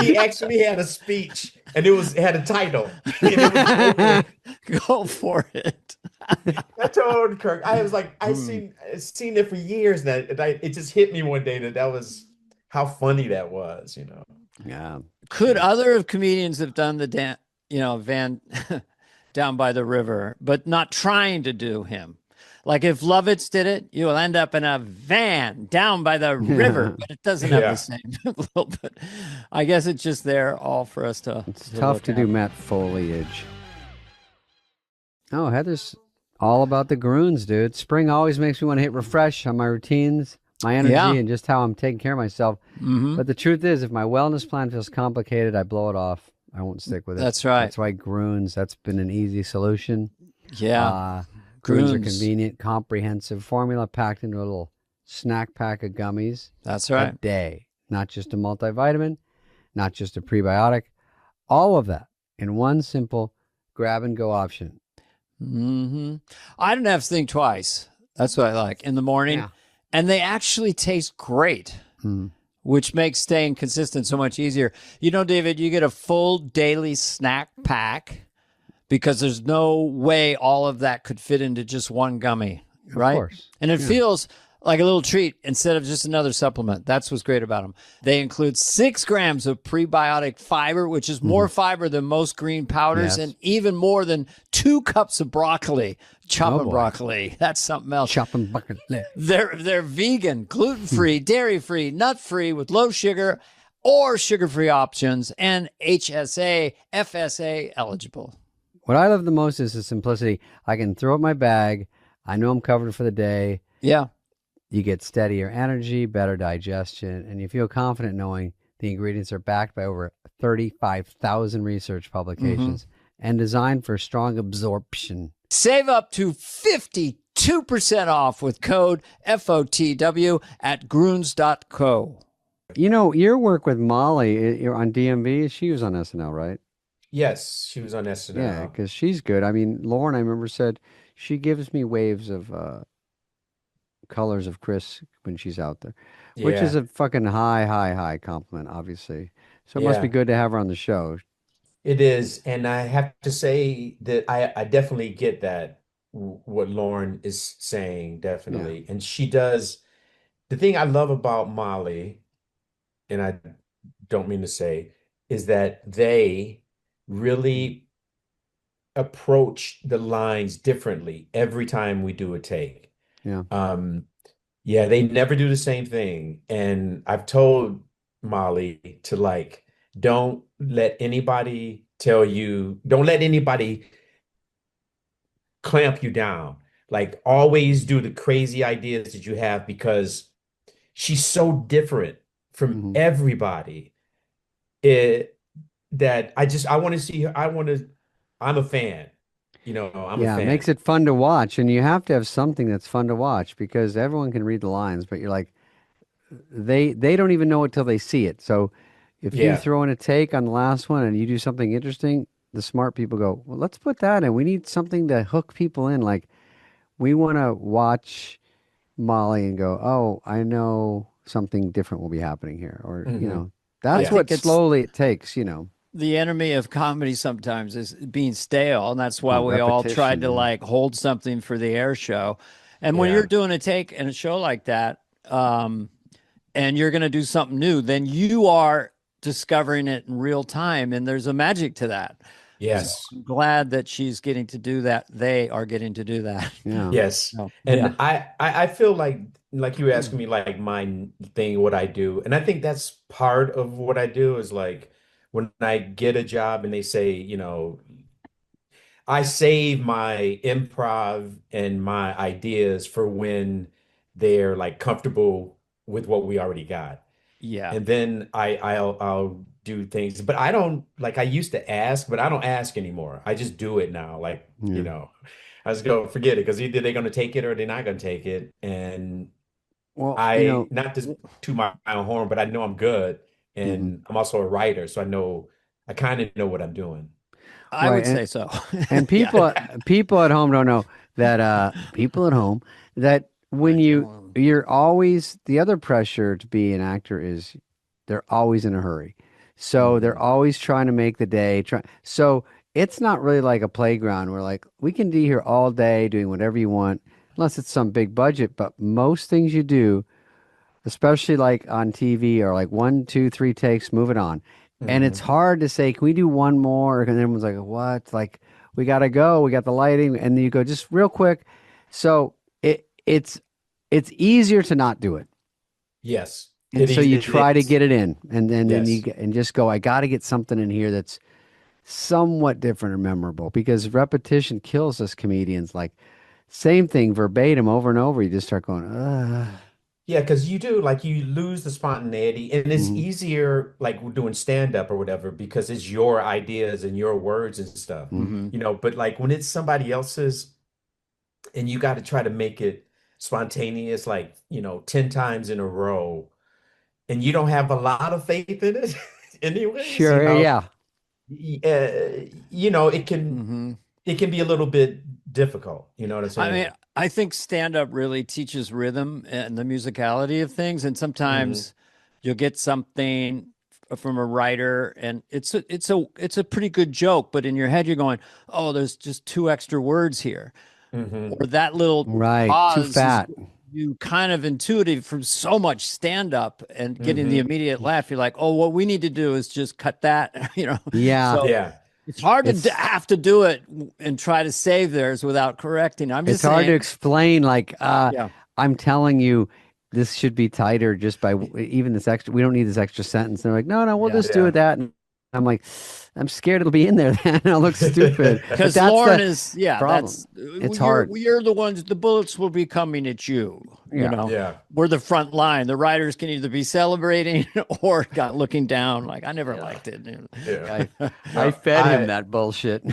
he actually had a speech and it had a title. And it was Go for it. I told Kirk, I was like, I've seen it for years now. It just hit me one day that was how funny that was, Yeah. Could other comedians have done the Van down by the river, but not trying to do him? Like if Lovitz did it, you will end up in a van down by the river, but it doesn't have the same little bit. I guess it's just there all for us to. It's tough to do Matt Foliage. Oh, Heather's all about the Groons, dude. Spring always makes me want to hit refresh on my routines, my energy, and just how I'm taking care of myself. But the truth is, if my wellness plan feels complicated, I blow it off. I won't stick with it. That's right. That's why Groons, that's been an easy solution. Yeah. Groons are convenient, comprehensive formula packed into a little snack pack of gummies. That's right. A day. Not just a multivitamin, not just a prebiotic. All of that in one simple grab-and-go option. I don't have to think twice. That's what I like in the morning. Yeah. And they actually taste great, which makes staying consistent so much easier. David, you get a full daily snack pack because there's no way all of that could fit into just one gummy, right? Of course. And it feels like a little treat instead of just another supplement. That's what's great about them. They include 6 grams of prebiotic fiber, which is more fiber than most green powders, and even more than 2 cups of broccoli. Chopping broccoli. That's something else. Chopping broccoli. They're vegan, gluten-free, dairy-free, nut-free with low sugar or sugar-free options, and HSA, FSA eligible. What I love the most is the simplicity. I can throw up my bag. I know I'm covered for the day. Yeah. You get steadier energy, better digestion, and you feel confident knowing the ingredients are backed by over 35,000 research publications and designed for strong absorption. Save up to 52% off with code FOTW at Groons.co. Your work with Molly on DMV, she was on SNL, right? Yes, she was on SNL. Yeah, because she's good. I mean, Lauren, I remember, said she gives me waves of colors of Chris when she's out there, which is a fucking high compliment, obviously. So it must be good to have her on the show. It is. And I have to say that I definitely get that, what Lauren is saying, definitely. And she does. The thing I love about Molly, and I don't mean to say, is that they really approach the lines differently every time we do a take. Yeah. They never do the same thing. And I've told Molly to don't let anybody clamp you down. Always do the crazy ideas that you have because she's so different from everybody. That I want to see her. I'm a fan. I'm a fan. It makes it fun to watch, and you have to have something that's fun to watch because everyone can read the lines, but you're like, they don't even know it till they see it. So if you throw in a take on the last one and you do something interesting, the smart people go, well, let's put that in. We need something to hook people in. We want to watch Molly and go, oh, I know something different will be happening here, or Hmm. that's I Yeah. what think it's slowly it takes. the enemy of comedy sometimes is being stale, and that's why Oh, we all tried repetition. to Yeah. like hold something for the air show. And when you're Yeah. doing a take and a show like that, and you're going to do something new, then you are discovering it in real time, and there's a magic to that. So Yes. I'm glad that she's getting to do that. They are getting to do that. Yeah. Yes. So, yeah. And I feel like you were asking me like my thing, what I do. And I think that's part of what I do is like when I get a job and they say, I save my improv and my ideas for when they're like comfortable with what we already got. Yeah. And then I'll do things, but I don't like I used to ask, but I don't ask anymore. I just do it now. Like, Yeah. I just go forget it because either they're gonna take it or they're not gonna take it. And Well, I not just to my own horn, but I know I'm good. mhm. And I'm also a writer, so I kind of know what I'm doing. I Right. would say so. And Yeah. people at home don't know that people at home that when you're always the other pressure to be an actor is they're always in a hurry. So they're Mhm. always trying to make the day so it's not really like a playground where like we can be here all day doing whatever you want unless it's some big budget, but most things you do, especially like on TV, are like one, two, three takes, move it on. And it's Mhm. hard to say, can we do one more? And everyone's like, what? Like, we gotta go. We got the lighting, and then you go just real quick. So it's easier to not do it, Yes, and so you it try to is. get it in, and then you Yes. get, and just go. I got to get something in here that's somewhat different or memorable because repetition kills us comedians. Like same thing verbatim over and over. You just start going, ugh. Yeah, because you do like you lose the spontaneity, and it's Mhm, easier like we're doing stand up or whatever because it's your ideas and your words and stuff, mhm. Hmm. But like when it's somebody else's and you got to try to make it spontaneous, like 10 times in a row, and you don't have a lot of faith in it, anyways, Sure, yeah. Hmm. it can be a little bit difficult. You know what I'm I mean, saying? I think stand up really teaches rhythm and the musicality of things. And Hmm. sometimes you'll get something from a writer and it's a pretty good joke, but in your head you're going, oh, there's just two extra words here. Hmm. Or that little Right. Too pause is fat. you kind of intuitive from so much stand up and getting the Hmm. immediate laugh. You're like, oh, what we need to do is just cut that, Yeah. So Yeah. it's hard to It's have to do it and try to save theirs without correcting. I'm it's just hard to saying, explain. Like, yeah, I'm telling you, this should be tighter just by even this extra. We don't need this extra sentence. They're like, no, no, we'll yeah. just do it that. And I'm like, I'm scared it'll be in there. Then I'll look stupid. But Because that's Lauren the is, yeah, problem. that's It's hard. you're the ones. The bullets will be coming at you. Yeah. Yeah. We're the front line. The writers can either be celebrating or got looking down. Like I never Yeah. liked it. Yeah. I No, fed him that bullshit.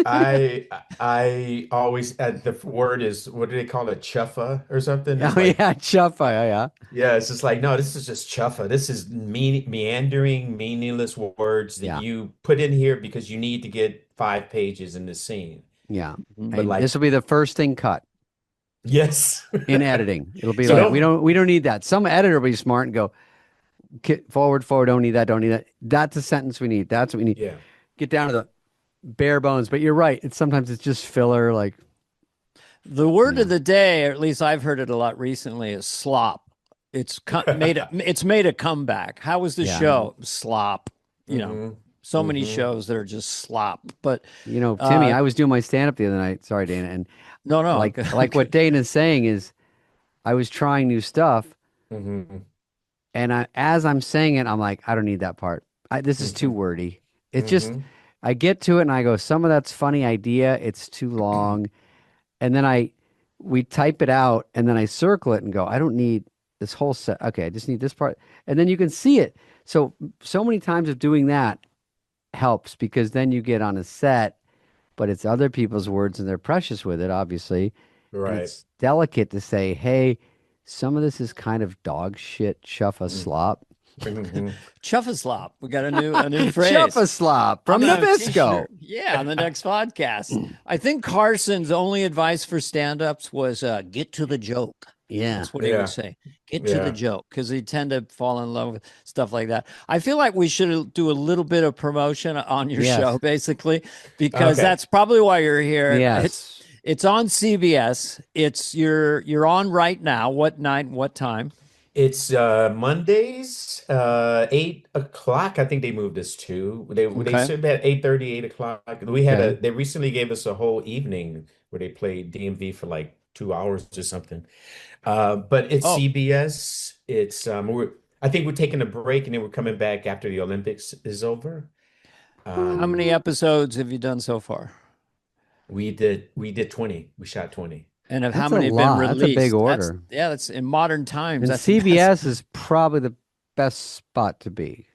I always the word is what do they call it? Chuffa or something? It's Oh like, yeah, chuffa. Yeah. yeah, it's just like, no, this is just chuffa. This is meandering, meaningless words that Yeah. you put in here because you need to get 5 pages in this scene. Yeah. But And this like, will be the first thing cut yes. in editing. It'll be So like don't, we don't need that. Some editor will be smart and go forward, forward. Don't need that. Don't need that. That's a sentence we need. That's what we need. yeah. Get down to the bare bones. But you're right. It's just filler. Like The word yeah, of the day, or at least I've heard it a lot recently, is slop. It's made a comeback. How was the yeah. show? Slop. Hmm. So many Hmm. shows that are just slop. But Timmy, uh, I was doing my stand up the other night. Sorry, Dana. And no, like what Dana's saying is, I was trying new stuff, Hmm. and as I'm saying it, I'm like, I don't need that part. This is too Hmm. wordy. It's just Hmm. I get to it and I go, some of that's funny idea. It's too long. And then we type it out and then I circle it and go, I don't need this whole set. Okay, I just need this part. And then you can see it. So many times of doing that helps because then you get on a set, but it's other people's words and they're precious with it, obviously. And Right. it's delicate to say, hey, some of this is kind of dog shit, shuffa slop. Hmm. Chuffa slop. We got a new phrase. Chuffa slop I'm from gonna have a Nabisco. t-shirt. Yeah, on the next podcast. I think Carson's only advice for stand-ups was get to the joke. Yeah. That's what he Yeah. would say. Get to the Yeah. joke, because he tend to fall in love with stuff like that. I feel like we should do a little bit of promotion on your Yes. show, basically, because Okay. that's probably why you're here. Yes. It's on CBS. You're on right now. What night? What time? It's Mondays, 8 o'clock. I think they moved us to. They Okay. said at 8:30, 8 o'clock. We had Okay. they recently gave us a whole evening where they played DMV for like 2 hours or something. But it's Oh. CBS. It's I think we're taking a break and then we're coming back after the Olympics is over. How many episodes have you done so far? We did 20. We shot 20. And how That's many a have been lot. released? That's a big order. That's in modern times. And That's the best. CBS is probably the best spot to be.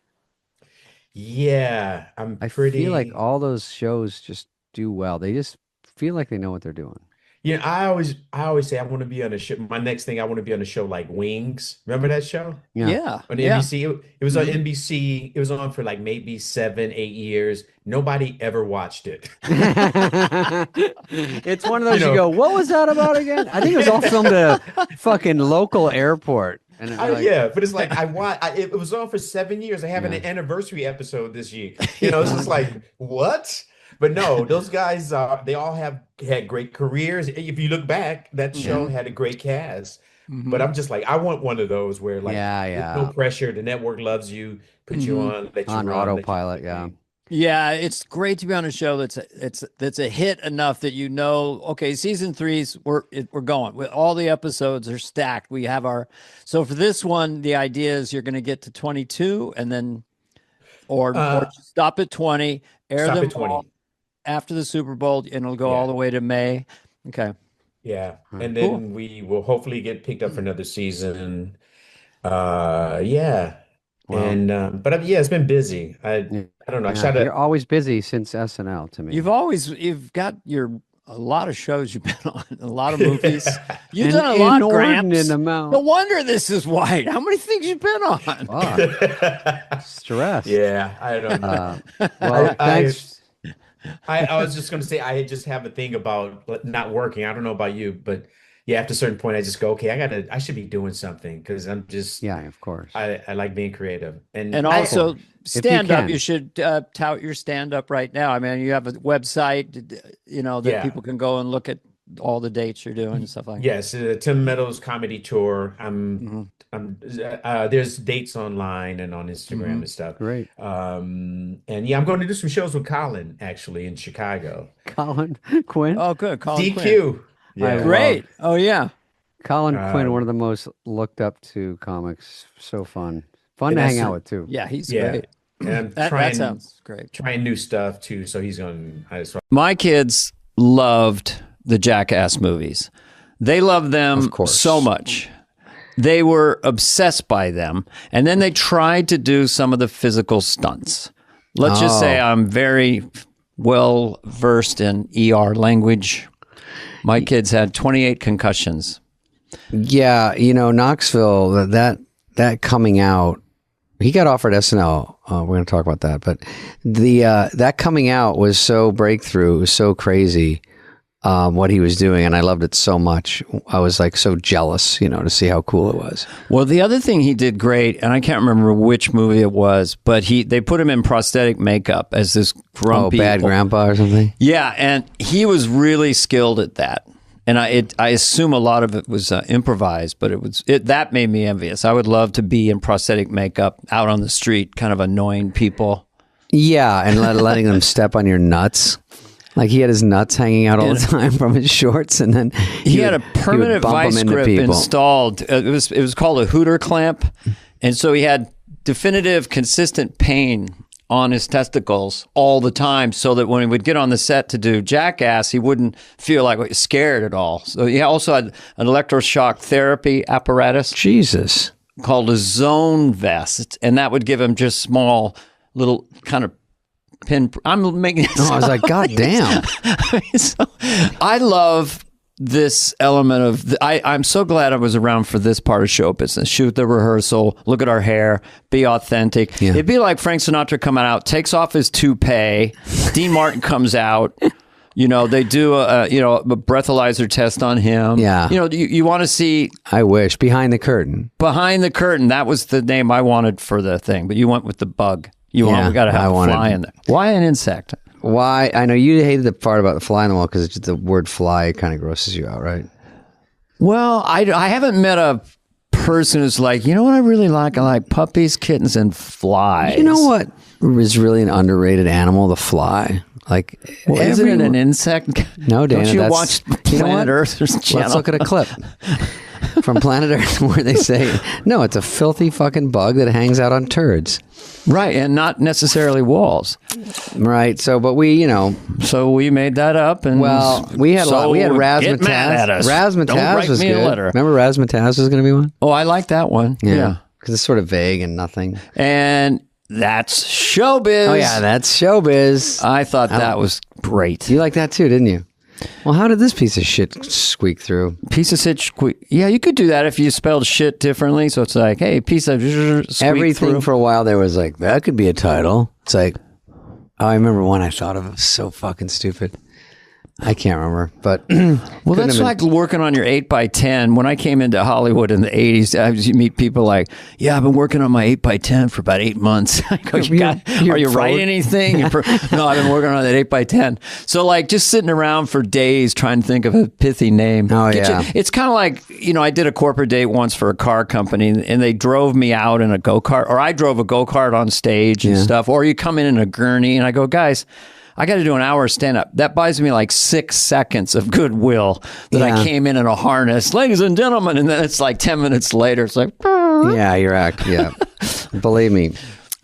Yeah, I'm I pretty. feel like all those shows just do well. They just feel like they know what they're doing. You know, I always say I want to be on a show. My next thing, I want to be on a show like Wings. Remember that show Yeah. on Yeah. NBC? It was on NBC. It was on for like maybe 7, 8 years. Nobody ever watched it. It's one of those You you, know. go, what was that about again? I think it was all filmed at a fucking local airport. And it was like, Yeah, but it's like it was on for 7 years. I have an anniversary episode this year. You know, it's just like what? But no, those guys they all had great careers. If you look back, that show had a great cast. But I'm just like, I want one of those where like there's no pressure. The network loves you, put you on, let you on run, let you autopilot, do yeah. thing. Yeah, it's great to be on a show that's a hit enough that you know, okay, season 3's we're going. All the episodes are stacked. We have so for this one, the idea is you're going to get to 22 and then or stop at 20, air Stop them at 20. all after the Super Bowl, and it'll go all the way to May. Okay. Yeah. And then we will hopefully get picked up for another season. Yeah. Wow. And but yeah, it's been busy. I don't know. I shot You're always busy since SNL to me. You've got a lot of shows you've been on, a lot of movies. You've An done a lot, Gramps. inordinate amount. No wonder this is white. How many things you've been on? Fuck. Stress. Yeah, I don't know. Well, thanks. I was just going to say I just have a thing about not working. I don't know about you, but yeah, after a certain point, I just go, okay, I should be doing something because I'm just Yeah, of course. I like being creative and Also, stand up. can. You should tout your stand up right now. I mean, you have a website, you know, that people can go and look at all the dates you're doing and stuff like that. Yes, Tim Meadows comedy tour. There's dates online and on Instagram and stuff. Great. And yeah, I'm going to do some shows with Colin actually in Chicago. Colin Quinn. Oh, good. Colin Quinn. DQ. I Yeah. Great. Oh, yeah. Colin Quinn, one of the most looked up to comics. So fun. Fun And to hang that's- out with too. Yeah, he's Yeah. great. And I'm That trying sounds great. trying new stuff too. So he's going. My kids loved the Jackass movies. They loved them Of course. so much. They were obsessed by them. And then they tried to do some of the physical stunts. Let's just say I'm very well versed in ER language. My kids had 28 concussions. Yeah, Knoxville, that coming out, he got offered SNL. We're going to talk about that, but that coming out was so breakthrough. It was so crazy what he was doing, and I loved it so much. I was like so jealous, to see how cool it was. Well, the other thing he did great, and I can't remember which movie it was, but they put him in prosthetic makeup as this grumpy Bad Grandpa or something. Yeah, and he was really skilled at that. And I assume a lot of it was improvised, but that made me envious. I would love to be in prosthetic makeup out on the street, kind of annoying people. Yeah, and letting them step on your nuts. Like he had his nuts hanging out all the time from his shorts, and then he had a permanent vice grip installed. It was called a Hooter clamp, and so he had definitive, consistent pain on his testicles all the time, so that when he would get on the set to do Jackass, he wouldn't feel like scared at all. So he also had an electroshock therapy apparatus. Jesus. Called a zone vest, and that would give him just small little kind of pin. I'm making it I was like, God damn. I love this element of I'm so glad I was around for this part of show business. Shoot the rehearsal, look at our hair, be authentic. It'd be like Frank Sinatra coming out, takes off his toupee, Dean Martin comes out, They do a breathalyzer test on him. Yeah. You want to see I wish. Behind the curtain. Behind the Curtain. That was the name I wanted for the thing, but you went with the bug. We got to have a fly in there. Why an insect? Why? I know you hated the part about the fly on the wall because the word fly kind of grosses you out, right? Well, I haven't met a person who's like, you know what I really like? I like puppies, kittens, and flies. You know what is really an underrated animal? The fly. Like, isn't it an insect? No, Dana. Don't you watch Planet Earth? Let's look at a clip from Planet Earth where they say, no, it's a filthy fucking bug that hangs out on turds. Right, and not necessarily walls. Right. So, but we, so we made that up, and we had Razzmatazz. Razzmatazz was good. Remember Razzmatazz was going to be one? Oh, I like that one. Yeah, because it's sort of vague and nothing. And that's showbiz. Oh yeah, that's showbiz. I thought that was great. You like that too, didn't you? Well, how did this piece of shit squeak through? Piece of shit squeak. Yeah, you could do that if you spelled shit differently. So it's like, hey, piece of squeak everything through. For a while there was like, that could be a title. It's like, I remember one I thought of. It was so fucking stupid. I can't remember, but well, that's like working on your 8x10. When I came into Hollywood in the 80s, you meet people like, yeah, I've been working on my 8x10 for about 8 months. I go, are you writing anything? No, I've been working on that 8x10. So like just sitting around for days trying to think of a pithy name. Oh, yeah. It's kind of like, I did a corporate date once for a car company and they drove me out in a go-kart, or I drove a go-kart on stage and stuff, or you come in a gurney and I go, guys, I got to do an hour stand-up. That buys me like 6 seconds of goodwill that I came in a harness. Ladies and gentlemen, and then it's like 10 minutes later. It's like... Yeah, you're acting. Yeah. Believe me,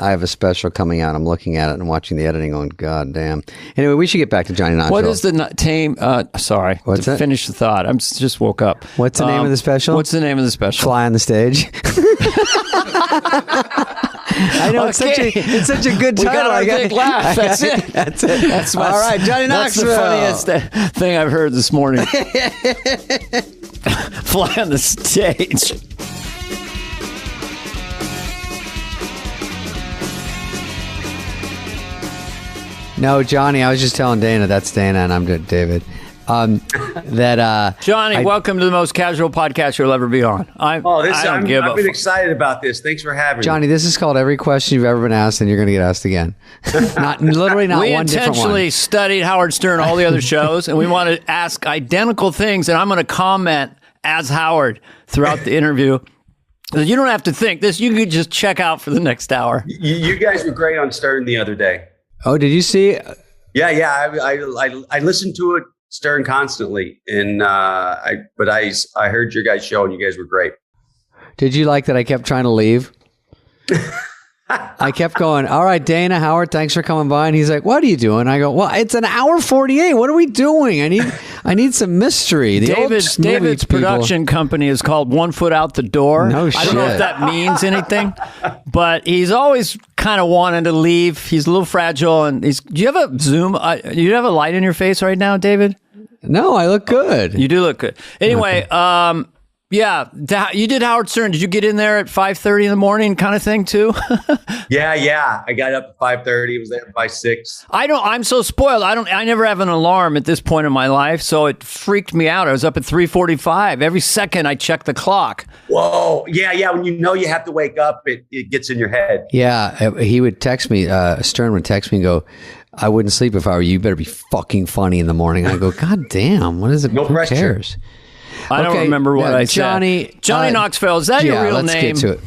I have a special coming out. I'm looking at it and watching the editing going, God damn. Anyway, we should get back to Johnny Knoxville. What is the name? Sorry. What's to that? Finish the thought. I just woke up. What's the name of the special? What's the name of the special? Fly on the Stage. I know it's such a good title. We got a big laugh. That's it. That's it. That's all right, Johnny Knoxville. That's the funniest thing I've heard this morning. Fly on the Stage. No, Johnny, I was just telling Dana. That's Dana, and I'm David. Johnny, welcome to the most casual podcast you'll ever be on. I've been excited about this. Thanks for having me. Johnny, this is called every question you've ever been asked, and you're going to get asked again. Not one different one. We intentionally studied Howard Stern, all the other shows, and we want to ask identical things, and I'm going to comment as Howard throughout the interview. You don't have to think this. You could just check out for the next hour. You guys were great on Stern the other day. Oh, did you see? Yeah. I listened to it. Stern constantly, and I heard your guys' show, and you guys were great. Did you like that? I kept trying to leave. I kept going, all right, Dana, Howard, thanks for coming by. And he's like, what are you doing? I go, well, it's an hour 48. What are we doing? I need some mystery. David's production company is called One Foot Out the Door. No shit. I don't know if that means anything, but he's always kind of wanting to leave. He's a little fragile. And do you have a Zoom? Do you have a light in your face right now, David? No, I look good. You do look good. Anyway, yeah, you did Howard Stern. Did you get in there at 5:30 in the morning, kind of thing too? Yeah. I got up at 5:30. It was there by 6. I'm so spoiled. I never have an alarm at this point in my life, so it freaked me out. I was up at 3:45. Every second I check the clock. Whoa, yeah. When you know you have to wake up, it gets in your head. Yeah, he would text me. Stern would text me and go, I wouldn't sleep if I were you. You better be fucking funny in the morning. I go, God damn, what is it? No Who pressure. cares? I don't remember what I said. Johnny Knoxville, is that your real name? Let's get to it.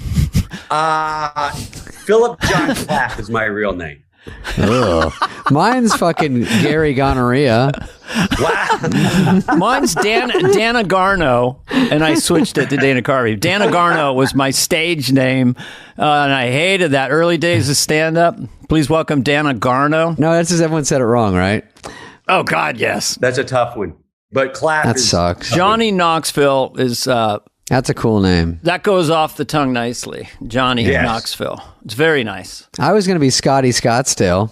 Philip John Clapp is my real name. Mine's fucking Gary Gonorrhea. Wow. Mine's Dana Garno, and I switched it to Dana Carvey. Dana Garno was my stage name, and I hated that. Early days of stand-up. Please welcome Dana Garno. No, that's just everyone said it wrong, right? Oh, God, yes. That's a tough one. But Clapp sucks. Johnny Knoxville is... that's a cool name. That goes off the tongue nicely. Johnny Knoxville. It's very nice. I was going to be Scotty Scottsdale.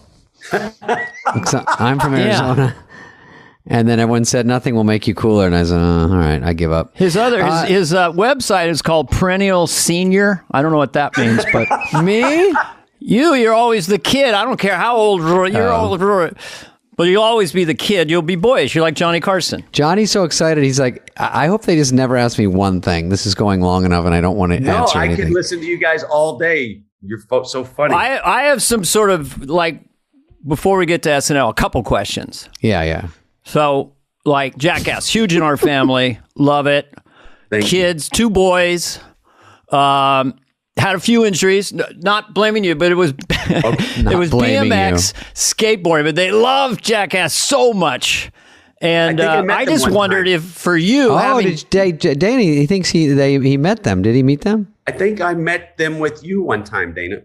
I'm from Arizona. Yeah. And then everyone said, nothing will make you cooler. And I said, all right, I give up. His website is called Perennial Senior. I don't know what that means, but... Me? You're always the kid. I don't care how old you're old. But you'll always be the kid. You'll be boyish. You're like Johnny Carson. Johnny's so excited. He's like, I hope they just never ask me one thing. This is going long enough, and I don't want to answer anything. I could listen to you guys all day. You're so funny. I have some sort of, like, before we get to SNL, a couple questions. Yeah. So, like, Jackass, huge in our family. Love it. Kids, 2 boys. Had a few injuries. Not blaming you, but it was it was BMX, skateboarding. But they love Jackass so much, and I just wondered if for you. Danny? He thinks he met them. Did he meet them? I think I met them with you one time, Dana.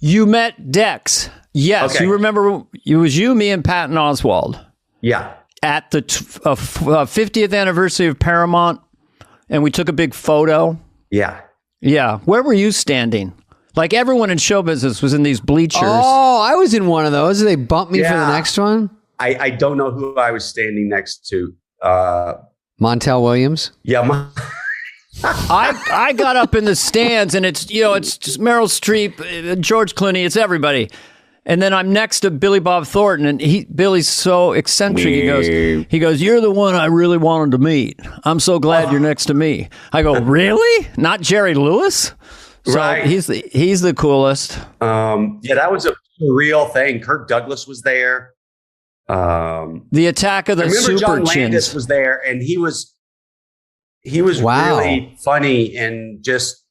You met Dex. Yes, you remember. It was you, me, and Patton Oswald. Yeah, at the 50th anniversary of Paramount, and we took a big photo. Yeah. Where were you standing? Like everyone in show business was in these bleachers. Oh, I was in one of those. They bumped me for the next one. I don't know who I was standing next to. Montel Williams. Yeah. I got up in the stands, and it's just Meryl Streep, George Clooney, it's everybody. And then I'm next to Billy Bob Thornton, and Billy's so eccentric. He goes, "You're the one I really wanted to meet. I'm so glad you're next to me." I go, "Really? Not Jerry Lewis?" So right. He's the coolest. That was a real thing. Kirk Douglas was there. The Attack of the Super John Chins Landis was there, and he was really funny and just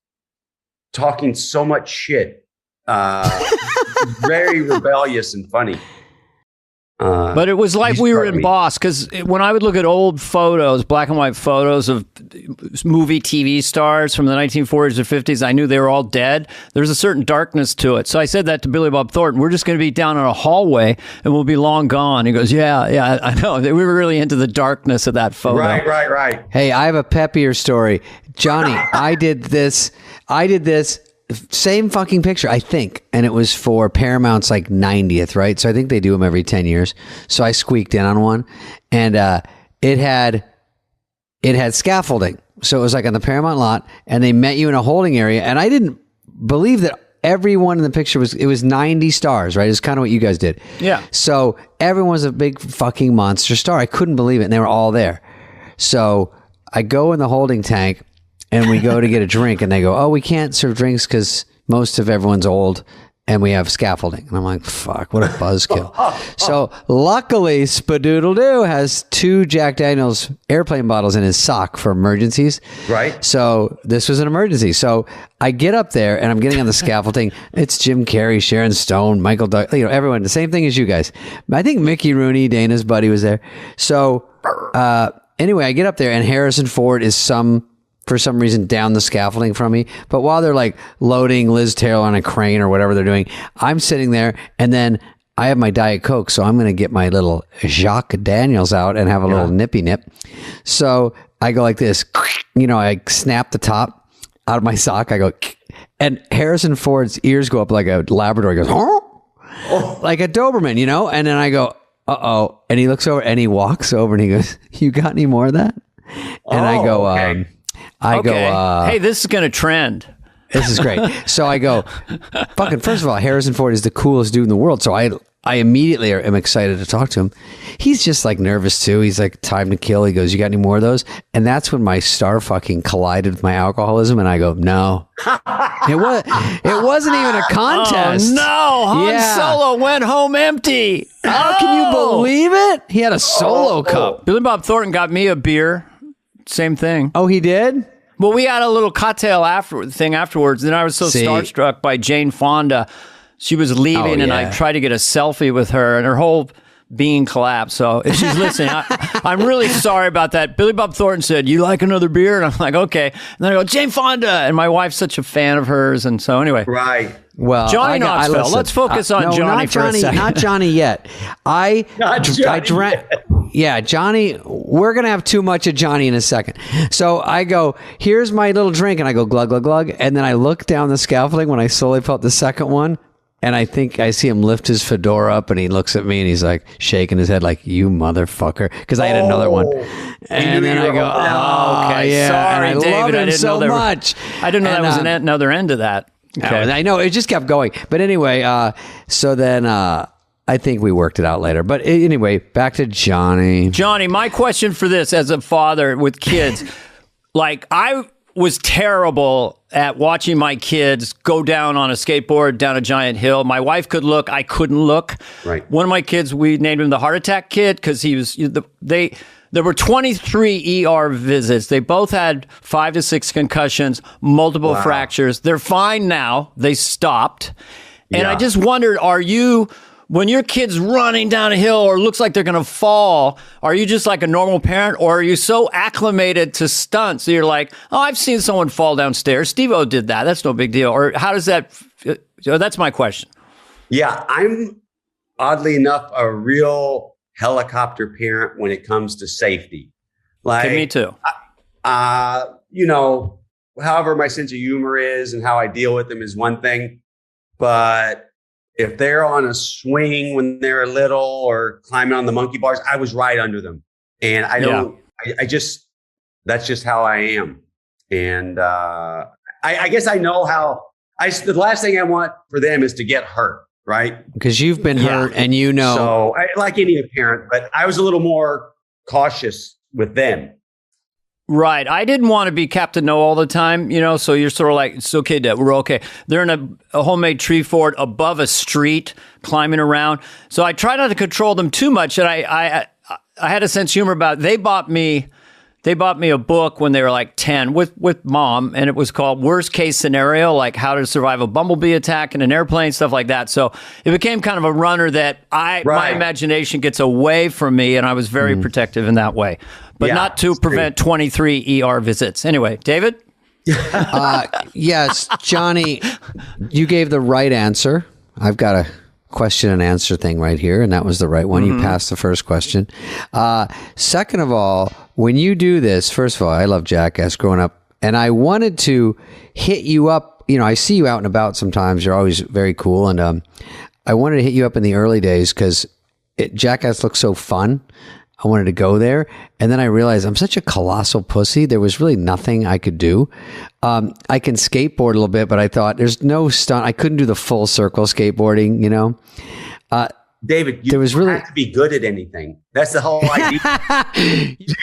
talking so much shit. Very rebellious and funny. But it was like we were in Boss, because when I would look at old photos, black and white photos of movie TV stars from the 1940s or 50s, I knew they were all dead. There's a certain darkness to it. So I said that to Billy Bob Thornton. We're just going to be down in a hallway and we'll be long gone. He goes, yeah, I know. We were really into the darkness of that photo. Right. Hey, I have a peppier story. Johnny, I did this. Same fucking picture, I think. And it was for Paramount's like 90th, right? So I think they do them every 10 years. So I squeaked in on one, and it had scaffolding. So it was like on the Paramount lot, and they met you in a holding area. And I didn't believe that everyone in the picture was 90 stars, right? It's kind of what you guys did. Yeah. So everyone was a big fucking monster star. I couldn't believe it. And they were all there. So I go in the holding tank, and we go to get a drink, and they go, "Oh, we can't serve drinks because most of everyone's old, and we have scaffolding." And I'm like, "Fuck, what a buzzkill!" So luckily, Spadoodle-Doo has 2 Jack Daniels airplane bottles in his sock for emergencies. Right. So this was an emergency. So I get up there, and I'm getting on the scaffolding. It's Jim Carrey, Sharon Stone, Michael Doug, everyone. The same thing as you guys. I think Mickey Rooney, Dana's buddy, was there. So anyway, I get up there, and Harrison Ford is for some reason down the scaffolding from me. But while they're like loading Liz Taylor on a crane or whatever they're doing, I'm sitting there, and then I have my Diet Coke. So I'm going to get my little Jacques Daniels out and have a little nippy nip. So I go like this, I snap the top out of my sock. I go, and Harrison Ford's ears go up like a Labrador. He goes, "Oh," like a Doberman, and then I go, "Uh-oh." And he looks over and he walks over and he goes, "You got any more of that?" And I go, okay. Hey, this is going to trend. This is great. So I go, fucking, first of all, Harrison Ford is the coolest dude in the world. So I immediately am excited to talk to him. He's just like nervous too. He's like, "Time to kill." He goes, "You got any more of those?" And that's when my star fucking collided with my alcoholism. And I go, "No." It wasn't even a contest. Oh, no. Han Solo went home empty. How can you believe it? He had a solo cup. Billy Bob Thornton got me a beer. Same thing. Oh, he did? Well, we had a little cocktail afterwards. Then I was so starstruck by Jane Fonda. She was leaving, and I tried to get a selfie with her, and her whole being collapsed. So if she's listening, I'm really sorry about that. Billy Bob Thornton said, "You like another beer?" And I'm like, "Okay." And then I go, "Jane Fonda," and my wife's such a fan of hers, and so anyway. Right. Well, Johnny Knoxville. Let's focus on Johnny for a second. Not Johnny yet. I drank. Yeah, Johnny, we're going to have too much of Johnny in a second. So I go, "Here's my little drink." And I go, glug, glug, glug. And then I look down the scaffolding when I slowly felt the second one. And I think I see him lift his fedora up, and he looks at me, and he's like shaking his head like, "You motherfucker." Because I had another one. And then I go, "Oh, okay, yeah." Sorry, and I David. loved him I didn't so know much. I didn't know that was another end to that. Okay. I know, it just kept going. But anyway, so then I think we worked it out later. But anyway, back to Johnny. Johnny, my question for this as a father with kids, like I was terrible at watching my kids go down on a skateboard down a giant hill. My wife could look, I couldn't look. Right. One of my kids, we named him the heart attack kid because he was there were 23 ER visits. They both had 5 to 6 concussions, multiple fractures. They're fine now. They stopped. And I just wondered, when your kid's running down a hill or looks like they're going to fall, are you just like a normal parent, or are you so acclimated to stunts that you're like, oh, I've seen someone fall downstairs. Steve-O did that. That's no big deal. Or how does that, that's my question. Yeah, I'm oddly enough a real helicopter parent when it comes to safety. Like, me too. However my sense of humor is and how I deal with them is one thing, but if they're on a swing when they're little or climbing on the monkey bars, I was right under them. And that's just how I am. And I guess I know how, the last thing I want for them is to get hurt, right? Because you've been hurt and you know. So like any parent, but I was a little more cautious with them. Right. I didn't want to be Captain No all the time, so you're sort of like, it's okay, Dad, we're okay. They're in a homemade tree fort above a street, climbing around. So I try not to control them too much. And I had a sense of humor about it. They bought me a book when they were like 10 with Mom, and it was called Worst Case Scenario, like how to survive a bumblebee attack in an airplane, stuff like that. So it became kind of a runner that my imagination gets away from me, and I was very protective in that way. But not to prevent 23 ER visits. Anyway, David? Yes, Johnny, you gave the right answer. I've got a question and answer thing right here, and that was the right one. You passed the first question. Second of all, when you do this, first of all, I love Jackass growing up, and I wanted to hit you up. I see you out and about sometimes. You're always very cool, and I wanted to hit you up in the early days because Jackass looked so fun. I wanted to go there. And then I realized I'm such a colossal pussy. There was really nothing I could do. I can skateboard a little bit, but I thought there's no stunt. I couldn't do the full circle skateboarding, David, you don't have to be good at anything. That's the whole idea.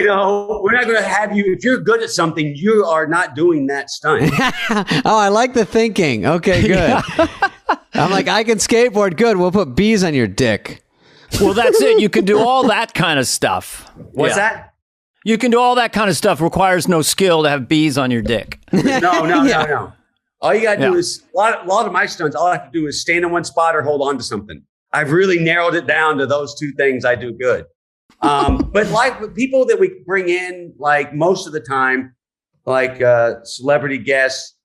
We're not going to have you. If you're good at something, you are not doing that stunt. Oh, I like the thinking. Okay, good. I'm like, I can skateboard. Good. We'll put bees on your dick. Well, that's it. You can do all that kind of stuff. What's that? You can do all that kind of stuff. Requires no skill to have bees on your dick. No. All you got to do is, a lot of my stunts, all I have to do is stand in one spot or hold on to something. I've really narrowed it down to those two things I do good. But like with people that we bring in, like most of the time, like celebrity guests,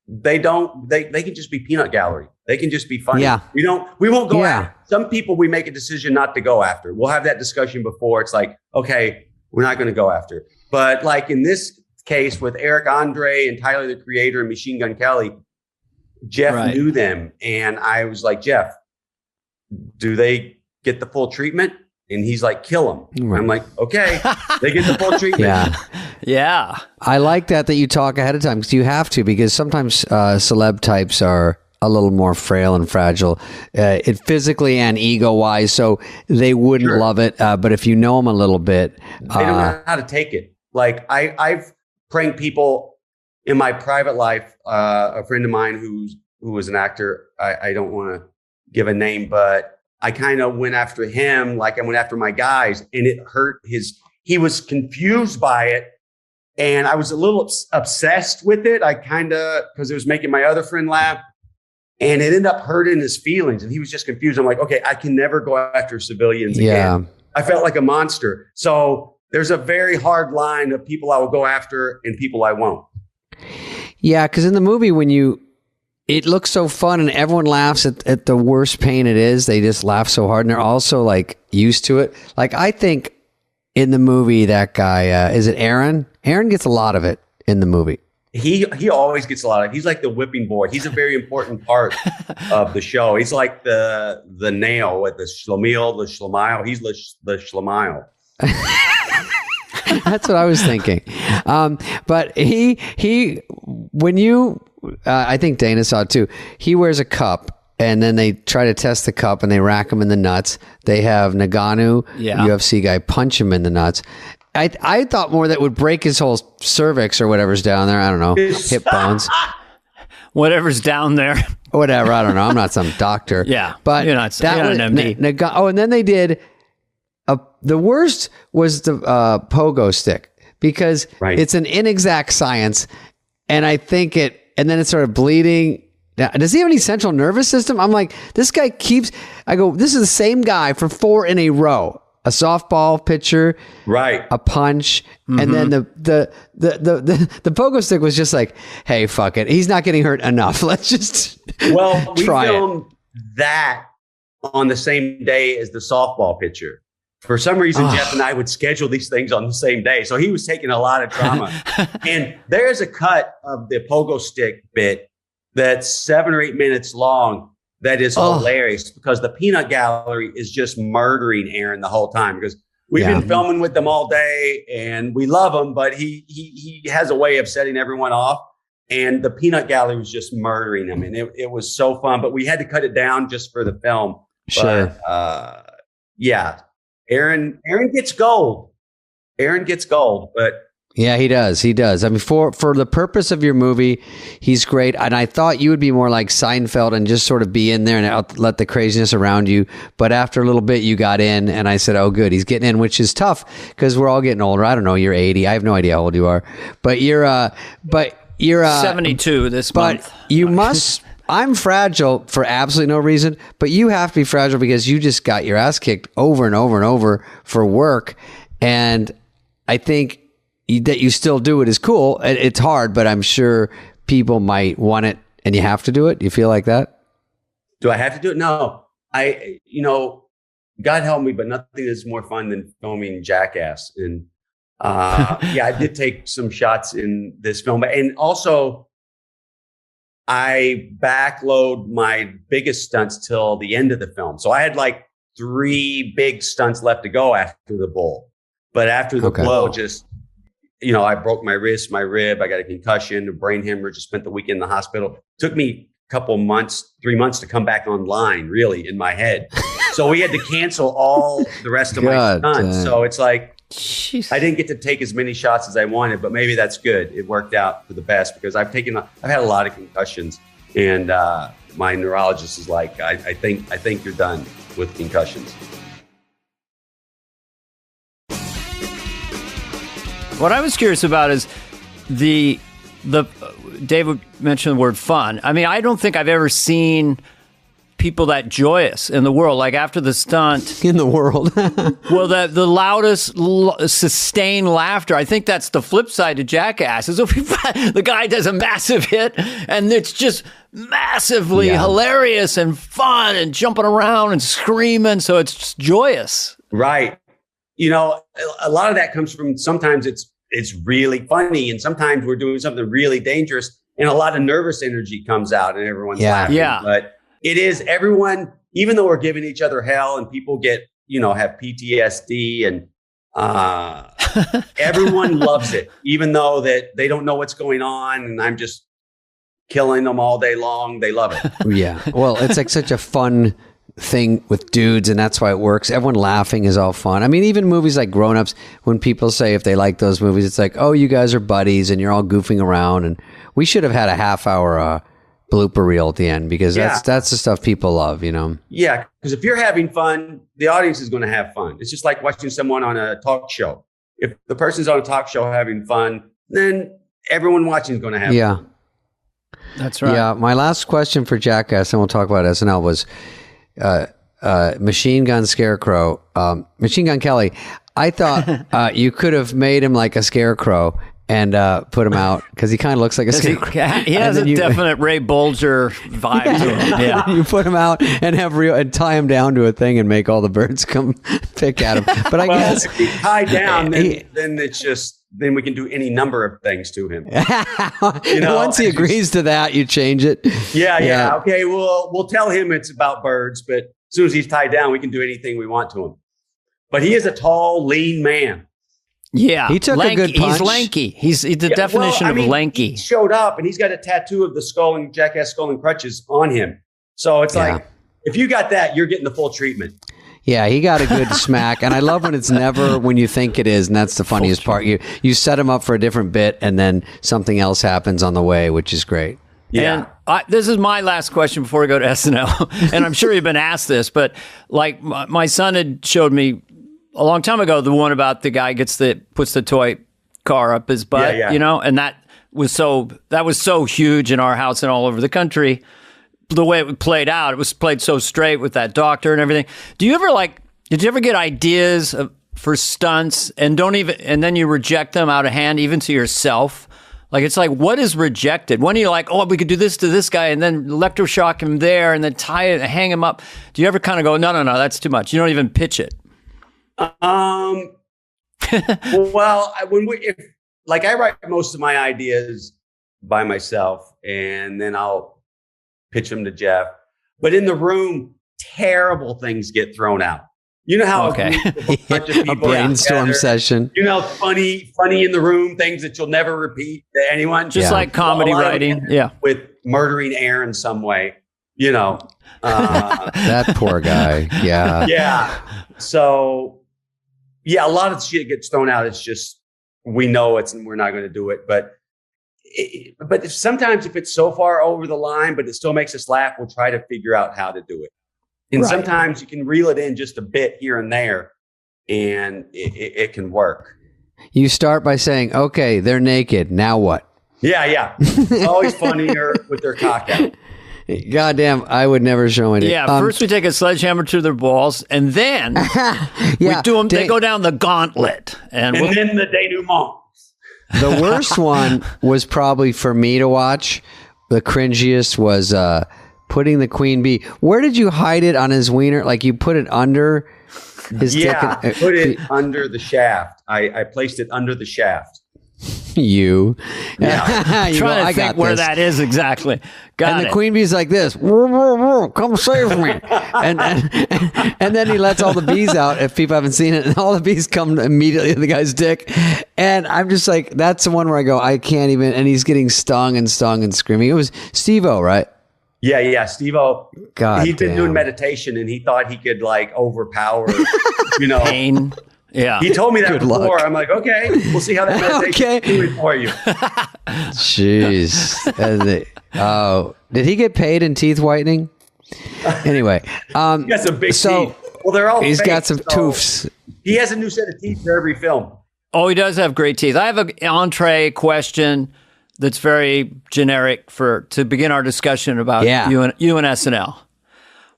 they can just be peanut gallery. They can just be funny. Yeah. We won't go after. Some people we make a decision not to go after. We'll have that discussion before. It's like, okay, we're not going to go after. But like in this case with Eric Andre and Tyler, the Creator, and Machine Gun Kelly, Jeff knew them. And I was like, Jeff, do they get the full treatment? And he's like, kill them. Right. I'm like, okay, they get the full treatment. Yeah. I like that you talk ahead of time because you have to, because sometimes celeb types are a little more frail and fragile, physically and ego-wise, so they wouldn't love it. But if you know them a little bit, they don't know how to take it. Like I've pranked people in my private life. A friend of mine who was an actor. I don't want to give a name, but I kind of went after him like I went after my guys, and it hurt he was confused by it. And I was a little obsessed with it. Because it was making my other friend laugh. And it ended up hurting his feelings. And he was just confused. I'm like, okay, I can never go after civilians again. I felt like a monster. So there's a very hard line of people I will go after and people I won't. Yeah, because in the movie, it looks so fun and everyone laughs at the worst pain it is. They just laugh so hard. And they're also like used to it. Like I think in the movie, that guy, is it Aaron? Aaron gets a lot of it in the movie. He always gets a lot of. He's like the whipping boy. He's a very important part of the show. He's like the nail with the schlemiel, the schlemile. He's the schlemile. That's what I was thinking. But he when you, I think Dana saw it too. He wears a cup, and then they try to test the cup and they rack him in the nuts. They have Nagano, UFC guy, punch him in the nuts. I thought more that would break his whole cervix or whatever's down there. I don't know, hip bones. Whatever's down there. Whatever, I don't know. I'm not some doctor. Yeah, but you're not an MD. And then they did the worst was the pogo stick, because it's an inexact science, and I think and then it started bleeding. Now, does he have any central nervous system? I'm like, this guy I go, this is the same guy for 4 in a row. A softball pitcher, a punch, and then the pogo stick was just like, hey, fuck it, he's not getting hurt enough. Let's just we filmed that on the same day as the softball pitcher. For some reason, Jeff and I would schedule these things on the same day, so he was taking a lot of drama. And there's a cut of the pogo stick bit that's 7 or 8 minutes long. That is hilarious, because the peanut gallery is just murdering Aaron the whole time, because we've been filming with them all day and we love him, but he has a way of setting everyone off, and the peanut gallery was just murdering him. And it was so fun, but we had to cut it down just for the film. Sure. But, Aaron gets gold. But yeah, he does. I mean, for the purpose of your movie, he's great. And I thought you would be more like Seinfeld and just sort of be in there and let the craziness around you. But after a little bit, you got in, and I said, oh, good, he's getting in, which is tough because we're all getting older. I don't know. You're 80. I have no idea how old you are, but you're 72 this month. But you must. I'm fragile for absolutely no reason, but you have to be fragile because you just got your ass kicked over and over and over for work. And I think that you still do it is cool. It's hard, but I'm sure people might want it, and you have to do it. You feel like that? Do I have to do it? No. God help me, but nothing is more fun than filming Jackass. And I did take some shots in this film, and also I backload my biggest stunts till the end of the film. So I had like 3 big stunts left to go after the bull, but after the blow, I broke my wrist, my rib. I got a concussion, a brain hemorrhage. I spent the weekend in the hospital. Took me a couple months, 3 months to come back online, really, in my head. So we had to cancel all the rest of my stunts. So it's like, I didn't get to take as many shots as I wanted, but maybe that's good. It worked out for the best, because I've had a lot of concussions, and my neurologist is like, I think you're done with concussions. What I was curious about is the David mentioned the word fun. I mean, I don't think I've ever seen people that joyous in the world. Like after the stunt in the world, well, the loudest sustained laughter. I think that's the flip side to Jackass. Is the guy does a massive hit, and it's just massively hilarious and fun and jumping around and screaming. So it's just joyous, right? A lot of that comes from, sometimes it's really funny, and sometimes we're doing something really dangerous, and a lot of nervous energy comes out, and everyone's laughing. Yeah. But it is everyone, even though we're giving each other hell, and people get, have PTSD, and everyone loves it, even though that they don't know what's going on, and I'm just killing them all day long. They love it. Yeah. Well, it's like such a fun thing with dudes, and that's why it works. Everyone laughing is all fun. I mean, even movies like Grown Ups, when people say if they like those movies, it's like, oh, you guys are buddies and you're all goofing around. And we should have had a half-hour blooper reel at the end, because that's the stuff people love, Yeah, because if you're having fun, the audience is going to have fun. It's just like watching someone on a talk show. If the person's on a talk show having fun, then everyone watching is going to have fun. That's right. Yeah, my last question for Jackass, and we'll talk about SNL, was Machine Gun Scarecrow, Machine Gun Kelly. I thought you could have made him like a scarecrow and put him out, because he kind of looks like a scarecrow. He has a definite Ray Bolger vibe to him. Yeah. You put him out and and tie him down to a thing and make all the birds come pick at him. But I guess if he tied down, then it's just, then we can do any number of things to him. Once he agrees to that, you change it. Yeah. Okay, we'll tell him it's about birds, but as soon as he's tied down, we can do anything we want to him. But he is a tall, lean man. Yeah, he took a good punch. He's lanky. He's the definition of lanky. He showed up, and he's got a tattoo of the skull and Jackass skull and crutches on him. So it's like, if you got that, you're getting the full treatment. Yeah, he got a good smack, and I love when it's never when you think it is, and that's the funniest part. You set him up for a different bit, and then something else happens on the way, which is great. Yeah. And this is my last question before we go to SNL, and I'm sure you've been asked this, but like my son had showed me a long time ago the one about the guy puts the toy car up his butt, you know, and that was so huge in our house and all over the country. The way it played out, it was played so straight with that doctor and everything. Did you ever get ideas for stunts and then you reject them out of hand, even to yourself? Like, it's like, what is rejected? When are you like, oh, we could do this to this guy and then electroshock him there and then hang him up? Do you ever kind of go, no, that's too much? You don't even pitch it. Well, I write most of my ideas by myself, and then I'll pitch them to Jeff. But in the room, terrible things get thrown out. You know how a bunch of people a brainstorm together, session. You know, funny in the room, things that you'll never repeat to anyone. Just like comedy writing. Yeah. With murdering Aaron some way, you know. That poor guy. Yeah. Yeah. So, yeah, a lot of shit gets thrown out. It's just, we know we're not going to do it. But sometimes if it's so far over the line, but it still makes us laugh, we'll try to figure out how to do it. And sometimes you can reel it in just a bit here and there, and it can work. You start by saying, okay, they're naked. Now what? Yeah. It's always funnier with their cock out. Goddamn, I would never show any. Yeah, first we take a sledgehammer to their balls, and then we do them. They go down the gauntlet. And then the denouement. The worst one was probably for me to watch. The cringiest was putting the queen bee. Where did you hide it on his wiener? Like you put it under his dick? Put it under the shaft. I placed it under the shaft. You. Yeah. Trying to think where that is exactly. The queen bee's like this. Come save me. and then he lets all the bees out if people haven't seen it. And all the bees come immediately to the guy's dick. And I'm just like, that's the one where I go, I can't even. And he's getting stung and screaming. It was Steve-O, right? Yeah. Steve-O. God, he'd been doing meditation and he thought he could like overpower, pain. Yeah. He told me that before. Luck. I'm like, okay, we'll see how that meditation is doing for you. Jeez. Did he get paid in teeth whitening? Anyway. He got some big teeth. Well, they're all He's fake, got some toofs. He has a new set of teeth for every film. Oh, he does have great teeth. I have an entree question that's very generic to begin our discussion about you and SNL.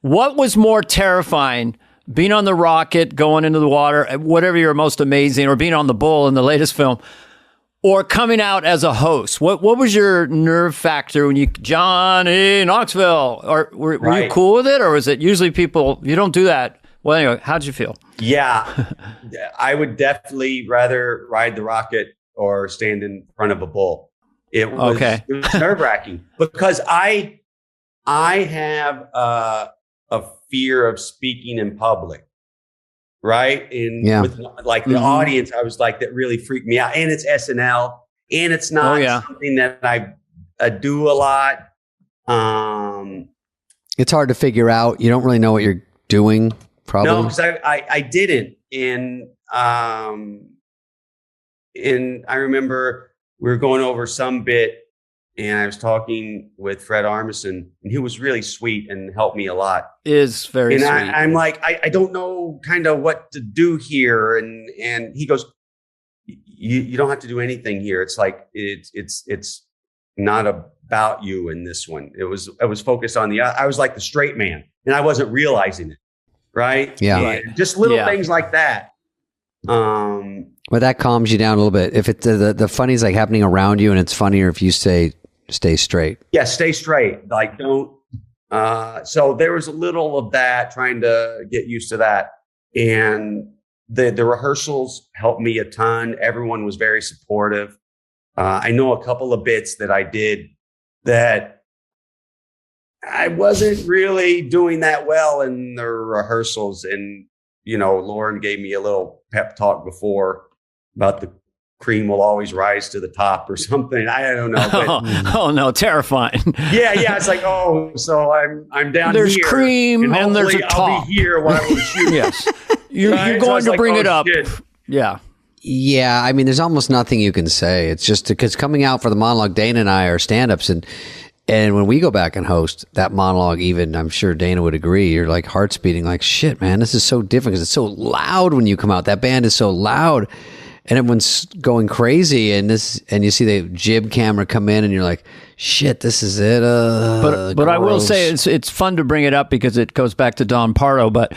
What was more terrifying, being on the rocket, going into the water, whatever you're most amazing, or being on the bull in the latest film, or coming out as a host? What was your nerve factor when Johnny Knoxville? Or were you cool with it, or was it usually people, you don't do that? Well, anyway, how'd you feel? Yeah, I would definitely rather ride the rocket or stand in front of a bull. It was nerve-wracking because I have a fear of speaking in public, right? And with like the audience, I was like, that really freaked me out. And it's SNL, and it's not something that I do a lot. It's hard to figure out. You don't really know what you're doing, probably. No, because I didn't. And I remember we were going over some bit, and I was talking with Fred Armisen, and he was really sweet and helped me a lot. Is very sweet. I'm like, I don't know kind of what to do here. And he goes, you don't have to do anything here. It's like, it's not about you in this one. I was focused on I was like the straight man, and I wasn't realizing it. Right. Yeah. And just little things like that. Well, that calms you down a little bit. If it's the funny is like happening around you, and it's funnier if you stay straight. Yeah, stay straight. Like don't. So there was a little of that, trying to get used to that, and the rehearsals helped me a ton. Everyone was very supportive. I know a couple of bits that I did that I wasn't really doing that well in the rehearsals, and Lauren gave me a little pep talk before about cream will always rise to the top or something. I don't know. But, oh no, terrifying. yeah. It's like, oh, so I'm down there's here. Cream and there's a top. I'll be here while I'm shooting. Yes. You're Right? going So to bring it up. shit. Yeah. Yeah, I mean, there's almost nothing you can say. It's just because coming out for the monologue, Dana and I are stand-ups, and when we go back and host that monologue, even I'm sure Dana would agree, you're like heart's beating, like shit, man, this is so different because it's so loud when you come out. That band is so loud, and everyone's going crazy, and you see the jib camera come in, and you're like, shit, this is it. But I will say it's fun to bring it up because it goes back to Don Pardo, but.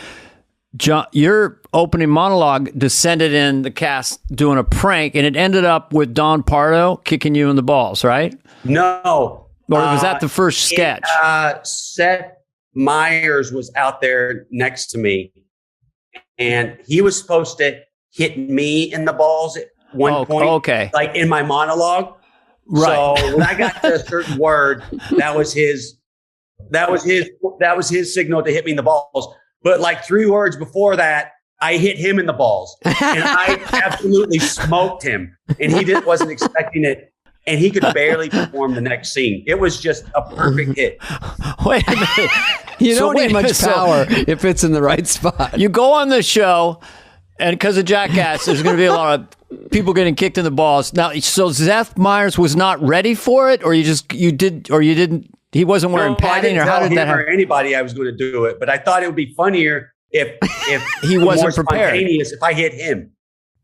John, your opening monologue descended in the cast doing a prank, and it ended up with Don Pardo kicking you in the balls, right? No. Or was that the first sketch? Seth Meyers was out there next to me, and he was supposed to hit me in the balls at one point. Okay. Like in my monologue. Right. So when I got to a certain word, that was his signal to hit me in the balls. But like 3 words before that, I hit him in the balls, and I absolutely smoked him, and he wasn't expecting it, and he could barely perform the next scene. It was just a perfect hit. Wait a minute. You don't need much power if it's in the right spot. You go on the show, and because of Jackass, there's going to be a lot of people getting kicked in the balls. Now, so Seth Meyers was not ready for it, or you didn't. He wasn't wearing padding, or how did that happen? Or anybody I was going to do it, but I thought it would be funnier if he wasn't more prepared. Spontaneous if I hit him.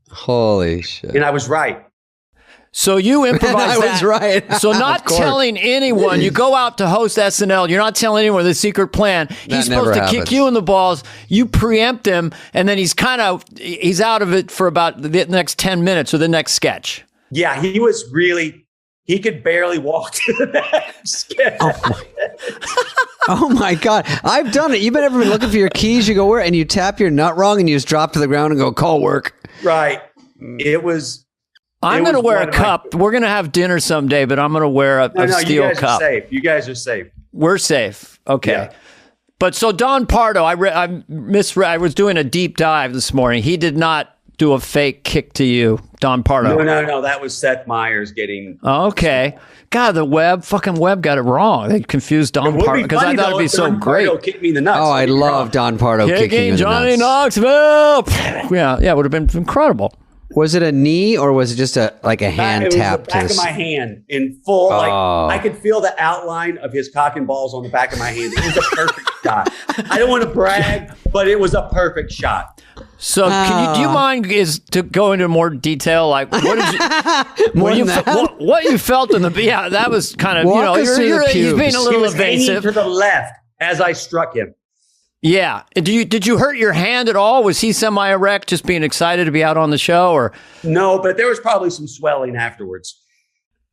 Holy shit! And I was right. So you improvised I was right. So not telling anyone. You go out to host SNL. You're not telling anyone the secret plan. He's supposed to kick you in the balls. You preempt him, and then he's out of it for about the next 10 minutes or the next sketch. Yeah, he could barely walk to the next sketch. Oh my God. I've done it. You've ever been looking for your keys, you go where, and you tap your nut wrong and you just drop to the ground and go, call work. Right. It was. I'm going to wear a cup. We're going to have dinner someday, but I'm going to wear a steel cup. You guys are safe. You guys are safe. We're safe. Okay. Yeah. But so Don Pardo, I misread. I was doing a deep dive this morning. He did not do a fake kick to you, Don Pardo. No. That was Seth Meyers getting. Okay. God, the fucking web got it wrong. They confused Don Pardo because I thought it'd be so great. Pardo kicked me in the nuts. Oh, I love Don Pardo kicking you in the Johnny nuts. Knoxville. Yeah, it would have been incredible. Was it a knee or was it just a hand tap? It was the back of my hand in full. Like I could feel the outline of his cock and balls on the back of my hand. It was a perfect shot. I don't want to brag, but it was a perfect shot. So, do you mind to go into more detail? Like, what did you, what you felt in the that was kind of he's being a little evasive to the left as I struck him. Yeah. Did you hurt your hand at all? Was he semi-erect, just being excited to be out on the show, or no? But there was probably some swelling afterwards.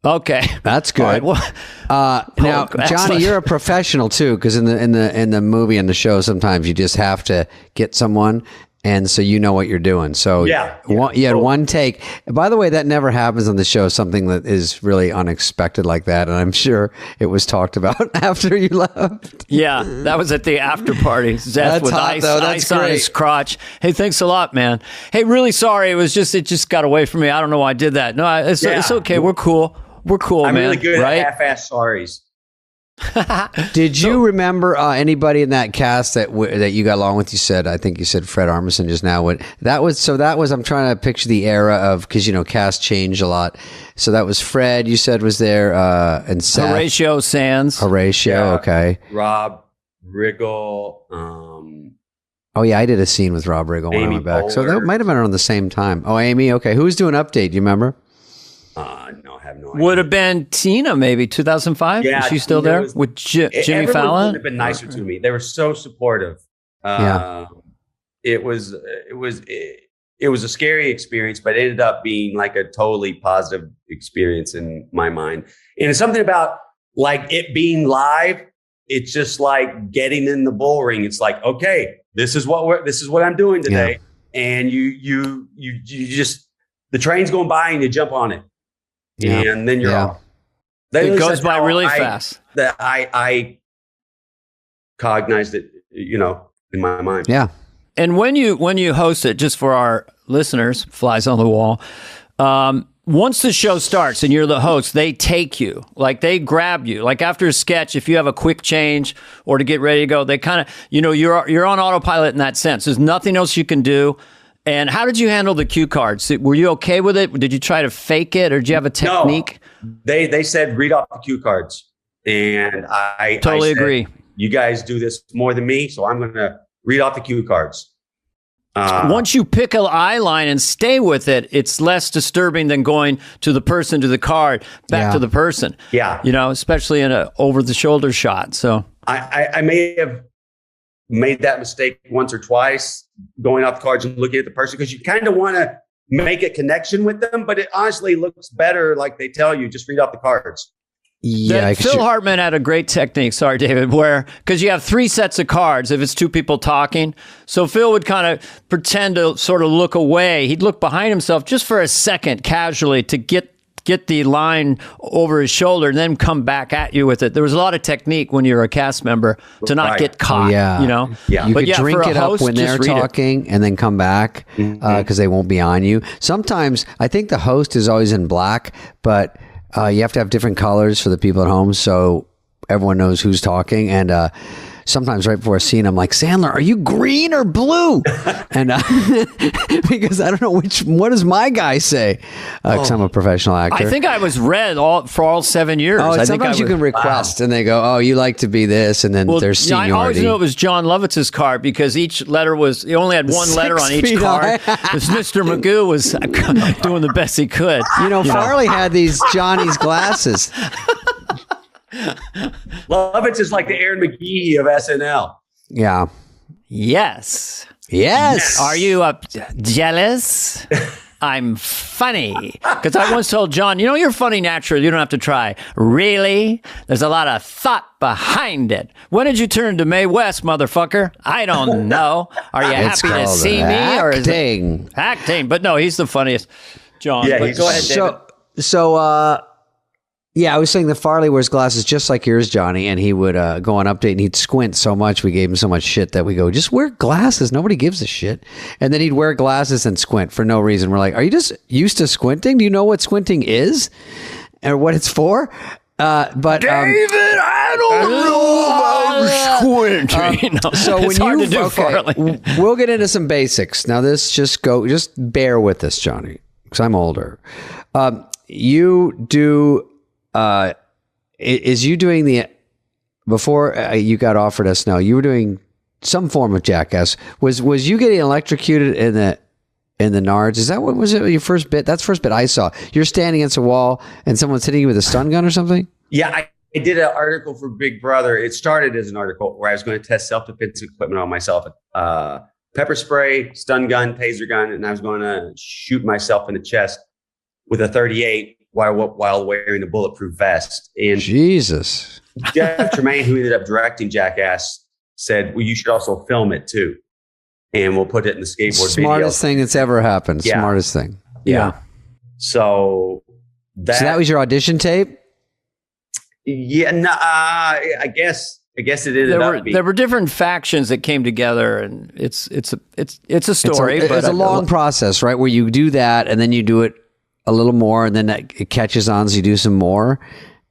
Okay, that's good. Right, well, now, Johnny, you're a professional too, because in the movie and the show, sometimes you just have to get someone. And so you know what you're doing. So you had one take. By the way, that never happens on the show, something that is really unexpected like that. And I'm sure it was talked about after you left. Yeah, that was at the after party. Zeth with ice on his crotch. Hey, thanks a lot, man. Hey, really sorry. It just got away from me. I don't know why I did that. No, it's okay. We're cool. We're cool, I'm man. really good right? at half-ass sorries. Did you remember anybody in that cast that you got along with? I think you said Fred Armisen just now. That was I'm trying to picture the era of, because cast changed a lot. So that was Fred, you said, was there, and Seth. Horatio Sands. Okay. Rob Riggle. Oh yeah, I did a scene with Rob Riggle when I went back. So that might have been around the same time. Oh, Amy. Okay, who was doing Update? Do you remember? No, I have no idea. Would have been Tina, maybe 2005. Yeah, is she still there with Jimmy Fallon? Would have been nicer to me. They were so supportive. It was a scary experience, but it ended up being like a totally positive experience in my mind. And it's something about like it being live. It's just like getting in the bull ring. It's like, okay, this is what I'm doing today, and you just, the train's going by and you jump on it. Yeah. And then you're off. It goes by really fast. That I cognized it, in my mind. Yeah. And when you host it, just for our listeners, flies on the wall, once the show starts and you're the host, they take you, like they grab you, like after a sketch, if you have a quick change or to get ready to go, they kind of, you're on autopilot in that sense. There's nothing else you can do. And how did you handle the cue cards? Were you okay with it? Did you try to fake it, or did you have a technique? No, they said read off the cue cards, and I totally said, agree. You guys do this more than me, so I'm going to read off the cue cards. Once you pick an eye line and stay with it, it's less disturbing than going to the person, to the card, back to the person. Yeah, especially in a over the shoulder shot. So I may have made that mistake once or twice, going off cards and looking at the person, because you kind of want to make a connection with them, but it honestly looks better, like they tell you, just read off the cards. Yeah, Phil Hartman had a great technique. Sorry, David, because you have 3 sets of cards if it's 2 people talking. So Phil would kind of pretend to sort of look away. He'd look behind himself just for a second, casually, to get the line over his shoulder and then come back at you with it. There was a lot of technique when you're a cast member to not get caught. Yeah. You But could drink it host, up when they're talking and then come back because they won't be on you. Sometimes I think the host is always in black, but you have to have different colors for the people at home so everyone knows who's talking. And sometimes right before a scene, I'm like, Sandler, are you green or blue? And because I don't know what does my guy say? Because I'm a professional actor. I think I was red for all 7 years. Oh, sometimes you can request, and they go, "Oh, you like to be this," and then there's seniority. I always knew it was John Lovitz's card because each letter he only had one letter on each card. Because Mr. Magoo was doing the best he could. Farley had these Johnny's glasses. Lovitz is like the Aaron McGee of SNL. Yeah. Yes. Are you jealous? I'm funny. Because I once told John, you're funny naturally. You don't have to try. Really? There's a lot of thought behind it. When did you turn to Mae West, motherfucker? I don't know. Are you happy to see me? Acting. Or is it acting? But no, he's the funniest. John. Yeah, go ahead, David. Yeah, I was saying that Farley wears glasses just like yours, Johnny, and he would go on Update and he'd squint so much. We gave him so much shit that we go, just wear glasses. Nobody gives a shit. And then he'd wear glasses and squint for no reason. We're like, are you just used to squinting? Do you know what squinting is or what it's for? But David, I don't know about squinting. So when we'll get into some basics. Now just bear with us, Johnny, because I'm older. You do. Is you doing before you got offered SNL, you were doing some form of Jackass. Was you getting electrocuted in the nards? Is that what was it? Your first bit? That's the first bit I saw. You're standing against a wall and someone's hitting you with a stun gun or something? Yeah, I did an article for Big Brother. It started as an article where I was going to test self-defense equipment on myself. Pepper spray, stun gun, taser gun, and I was going to shoot myself in the chest with a 38 while wearing a bulletproof vest. And Jesus. Jeff Tremaine, who ended up directing Jackass, said, well, you should also film it too. And we'll put it in the skateboard video. Smartest thing that's ever happened. Yeah. Smartest thing. Yeah. So that was your audition tape? Yeah. No, I guess it ended up being. There were different factions that came together, and it's a story. It's a long process, right? Where you do that, and then you do it a little more, and then it catches on, so you do some more,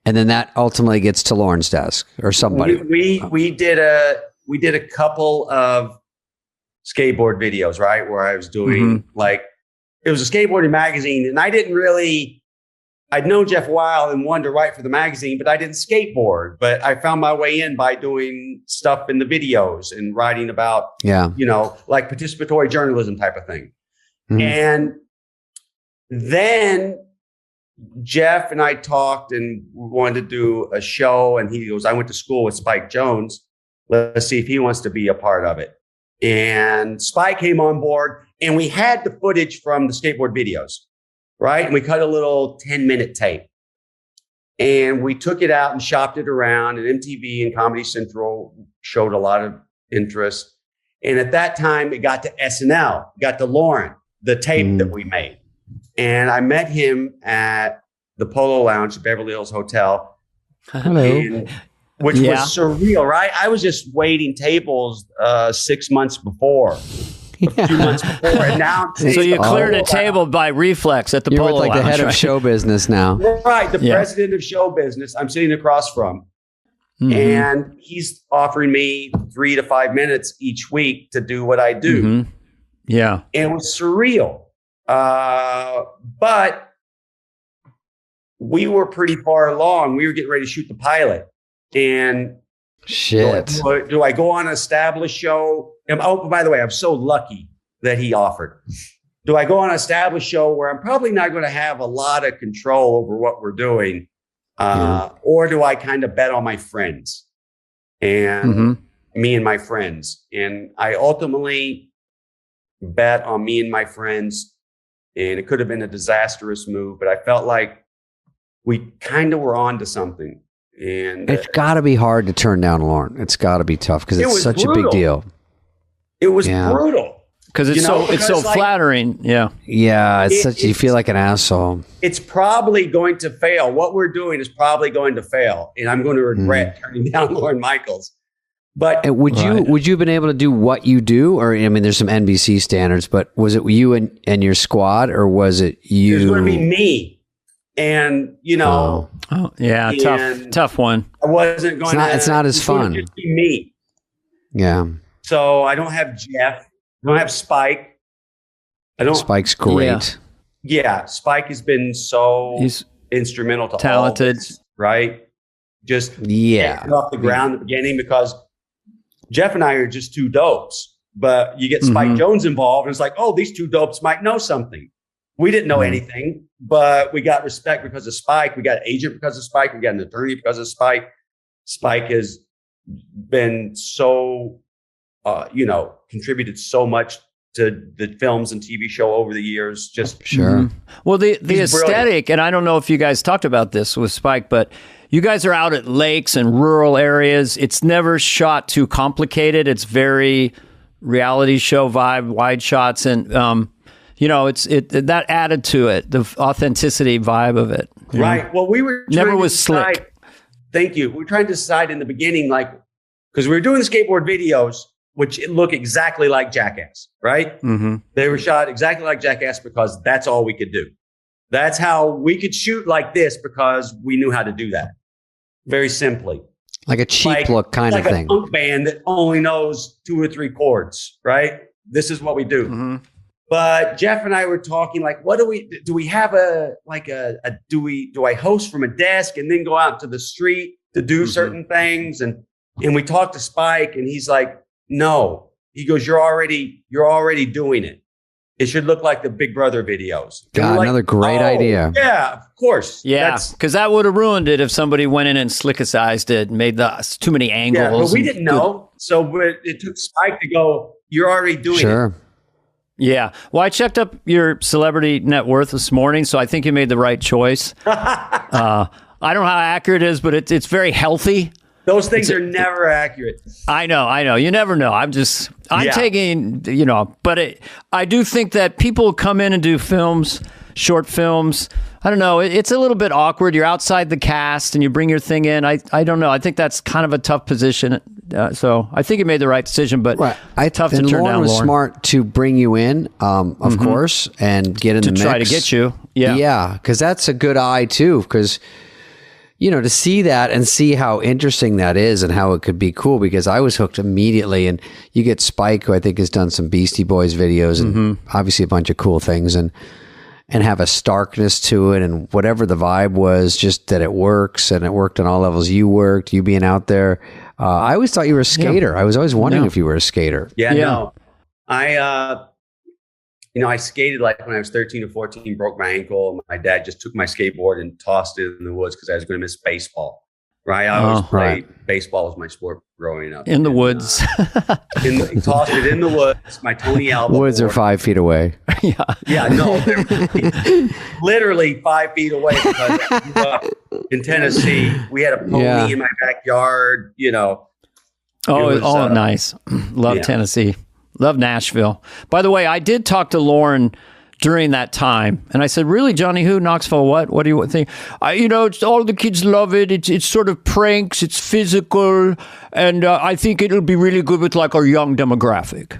and then that ultimately gets to Lauren's desk or somebody. We did a couple of skateboard videos, right, where I was doing it was a skateboarding magazine, and I'd known Jeff a while and wanted to write for the magazine, but I didn't skateboard. But I found my way in by doing stuff in the videos and writing about, like participatory journalism type of thing. Mm-hmm. And then Jeff and I talked and we wanted to do a show. And he goes, I went to school with Spike Jonze. Let's see if he wants to be a part of it. And Spike came on board, and we had the footage from the skateboard videos, right? And we cut a little 10-minute tape. And we took it out and shopped it around, and MTV and Comedy Central showed a lot of interest. And at that time, it got to SNL, got to Lauren, the tape that we made. And I met him at the Polo Lounge at Beverly Hills Hotel. Hello. Which was surreal, right? I was just waiting tables 6 months before. a few months before, and now So you cleared a table by reflex at the You're polo with like the lounge, head of right? show business now. right, the president of show business. I'm sitting across from, and he's offering me 3 to 5 minutes each week to do what I do. Yeah, and it was surreal. But we were pretty far along. We were getting ready to shoot the pilot, and Shit. do I go on an established show? Oh, by the way, I'm so lucky that he offered. Do I go on an established show where I'm probably not going to have a lot of control over what we're doing? Or do I kind of bet on my friends and me and my friends? And I ultimately bet on me and my friends, and it could have been a disastrous move, but I felt like we kind of were on to something. And It's got to be hard to turn down Lauren. It's got to be tough because it's such a big deal. It was brutal. because it's so flattering. Yeah, it's such. You feel like an asshole. It's probably going to fail. What we're doing is probably going to fail, and I'm going to regret turning down Lorne Michaels. But and would you have been able to do what you do? Or I mean, there's some NBC standards, but was it you and your squad, or was it you? It was going to be me. And tough one. I wasn't going It's not as fun. Just be me. Yeah. So I don't have Jeff. I don't have Spike. Spike's great. Yeah, Spike has been he's instrumental to talented, all this, right? Just getting off the ground at the beginning, because Jeff and I are just two dopes. But you get Spike Jones involved, and it's like, oh, these two dopes might know something. We didn't know anything, but we got respect because of Spike. We got an agent because of Spike. We got an attorney because of Spike. Spike has been so, contributed so much to the films and TV show over the years. Just Well, the aesthetic, brilliant. And I don't know if you guys talked about this with Spike, but you guys are out at lakes and rural areas. It's never shot too complicated. It's very reality show vibe, wide shots, and it's that added to it, the authenticity vibe of it. Right. Well, we were never was slick. Thank you. We were trying to decide in the beginning, because we were doing the skateboard videos, which look exactly like Jackass, right? Mm-hmm. They were shot exactly like Jackass because that's all we could do. That's how we could shoot like this, because we knew how to do that. Very simply. Like a cheap look kind of thing. Like a punk band that only knows 2 or 3 chords, right? This is what we do. Mm-hmm. But Jeff and I were talking, what do we have do I host from a desk and then go out to the street to do certain things? And we talked to Spike, and he's like, no, he goes, you're already doing it. It should look like the Big Brother videos. God, another great idea. Yeah, of course. Yeah, because that would have ruined it if somebody went in and slickicized it and made too many angles. Yeah, but we didn't know. So it took Spike to go, you're already doing it. Yeah. Well, I checked up your celebrity net worth this morning, so I think you made the right choice. I don't know how accurate it is, but it's very healthy. Those things are never accurate. I know. You never know. I'm taking, but I do think that people come in and do short films. I don't know. It's a little bit awkward. You're outside the cast and you bring your thing in. I don't know. I think that's kind of a tough position. So I think you made the right decision, but tough to turn down. Lauren was smart to bring you in, of course, and get in the mix. To try to get you. Yeah. Yeah, because that's a good eye, too, because to see that and see how interesting that is and how it could be cool, because I was hooked immediately. And you get Spike, who I think has done some Beastie Boys videos and obviously a bunch of cool things, and have a starkness to it, and whatever the vibe was, just that it works, and it worked on all levels. You being out there. I always thought you were a skater. I was always wondering if you were a skater. No. I skated when I was 13 or 14, broke my ankle. My dad just took my skateboard and tossed it in the woods because I was going to miss baseball. Right? I always played baseball was my sport growing up. In the woods. He tossed it in the woods. My Tony Alva. Woods are 5 feet away. No. Literally 5 feet away, because I grew up in Tennessee. We had a pony in my backyard, Nice. Love Tennessee. Love Nashville. By the way, I did talk to Lauren during that time. And I said, really, Johnny Who, Knoxville, what do you think? All the kids love it. It's sort of pranks. It's physical. And I think it'll be really good with like our young demographic.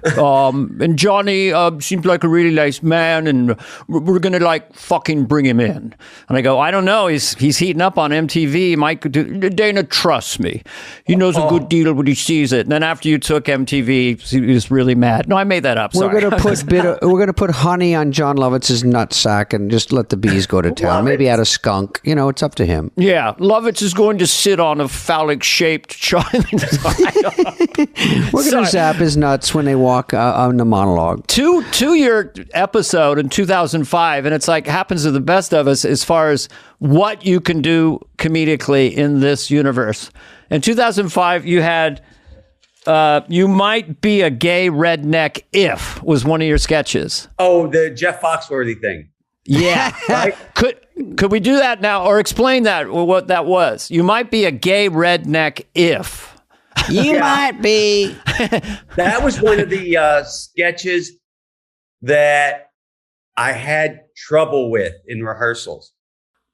And Johnny seems like a really nice man, and we're going to like fucking bring him in. And I go, I don't know. He's heating up on MTV. Dana trusts me. He knows a good deal when he sees it. And then after you took MTV, he was really mad. No, I made that up. Sorry. We're gonna put honey on John Lovitz's nutsack and just let the bees go to town. Maybe add a skunk. It's up to him. Yeah, Lovitz is going to sit on a phallic-shaped child. We're gonna zap his nuts when they walk on the monologue. Two-year episode in 2005, and it's like happens to the best of us as far as what you can do comedically in this universe. In 2005, you had You Might Be a Gay Redneck If was one of your sketches. Oh, the Jeff Foxworthy thing. Yeah. Right? Could we do that now, or explain that, what that was? You might be a gay redneck if. You might be. That was one of the sketches that I had trouble with in rehearsrsals.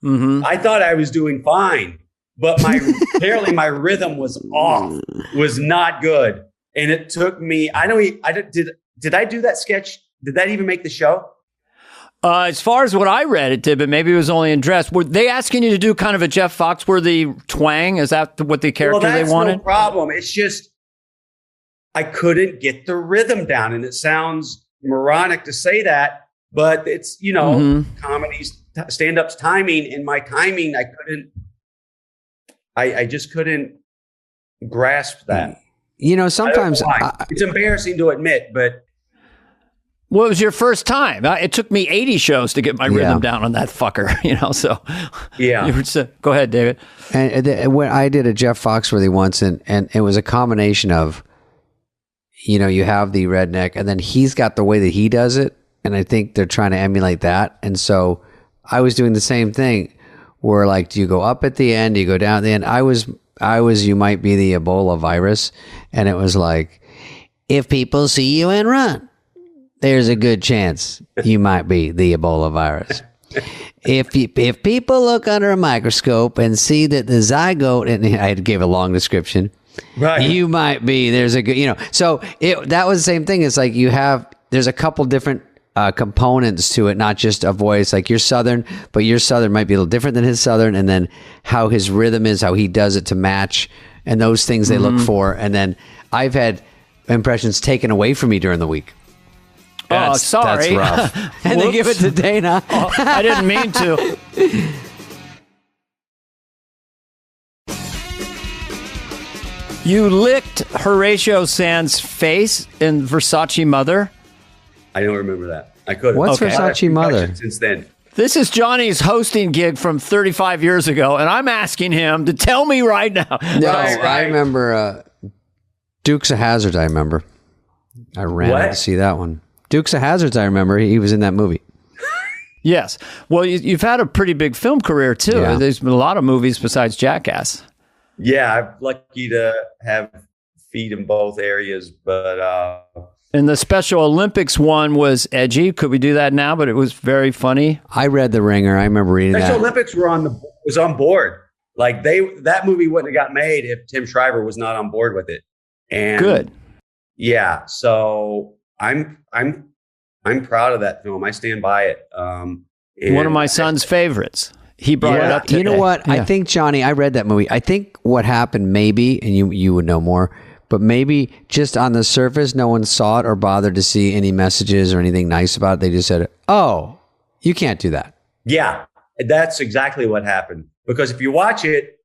Mm-hmm. I thought I was doing fine, but apparently my rhythm was off, was not good, and it took me. Did I do that sketch? Did that even make the show? As far as what I read, it did, but maybe it was only in dress. Were they asking you to do kind of a Jeff Foxworthy twang? Is that what the character they wanted? No problem. It's just I couldn't get the rhythm down, and it sounds moronic to say that, but it's comedy's stand-up's timing, and my timing I just couldn't grasp that. Sometimes it's embarrassing to admit, but. Well, it was your first time. It took me 80 shows to get my rhythm down on that fucker, so. Yeah. Go ahead, David. And when I did a Jeff Foxworthy once, and it was a combination of, you have the redneck, and then he's got the way that he does it, and I think they're trying to emulate that. And so I was doing the same thing, where like, do you go up at the end? Do you go down at the end? I was You Might Be the Ebola virus, and it was like, if people see you and run, there's a good chance you might be the Ebola virus. If people look under a microscope and see that the zygote, and I gave a long description, right? You might be. There's a good, So that was the same thing. It's like there's a couple different components to it, not just a voice. Like you're Southern, but your Southern might be a little different than his Southern, and then how his rhythm is, how he does it to match, and those things they look for. And then I've had impressions taken away from me during the week. Sorry. That's rough. And they give it to Dana. I didn't mean to. You licked Horatio Sands' face in Versace Mother. I don't remember that. I could. What's Versace Mother? Since then. This is Johnny's hosting gig from 35 years ago, and I'm asking him to tell me right now. No, I remember Dukes of Hazzard. I remember. I ran out to see that one. Dukes of Hazzard, I remember. He was in that movie. Yes. Well, you've had a pretty big film career, too. Yeah. There's been a lot of movies besides Jackass. Yeah, I'm lucky to have feet in both areas, but... And the Special Olympics one was edgy. Could we do that now? But it was very funny. I read The Ringer. I remember reading that. Special Olympics was on board. Like that movie wouldn't have got made if Tim Shriver was not on board with it. And good. Yeah, so... I'm proud of that film. I stand by it. One of my son's favorites. He brought it up today. You know what? Yeah. I think, Johnny, I read that movie. I think what happened maybe, and you would know more, but maybe just on the surface, no one saw it or bothered to see any messages or anything nice about it. They just said, oh, you can't do that. Yeah, that's exactly what happened. Because if you watch it,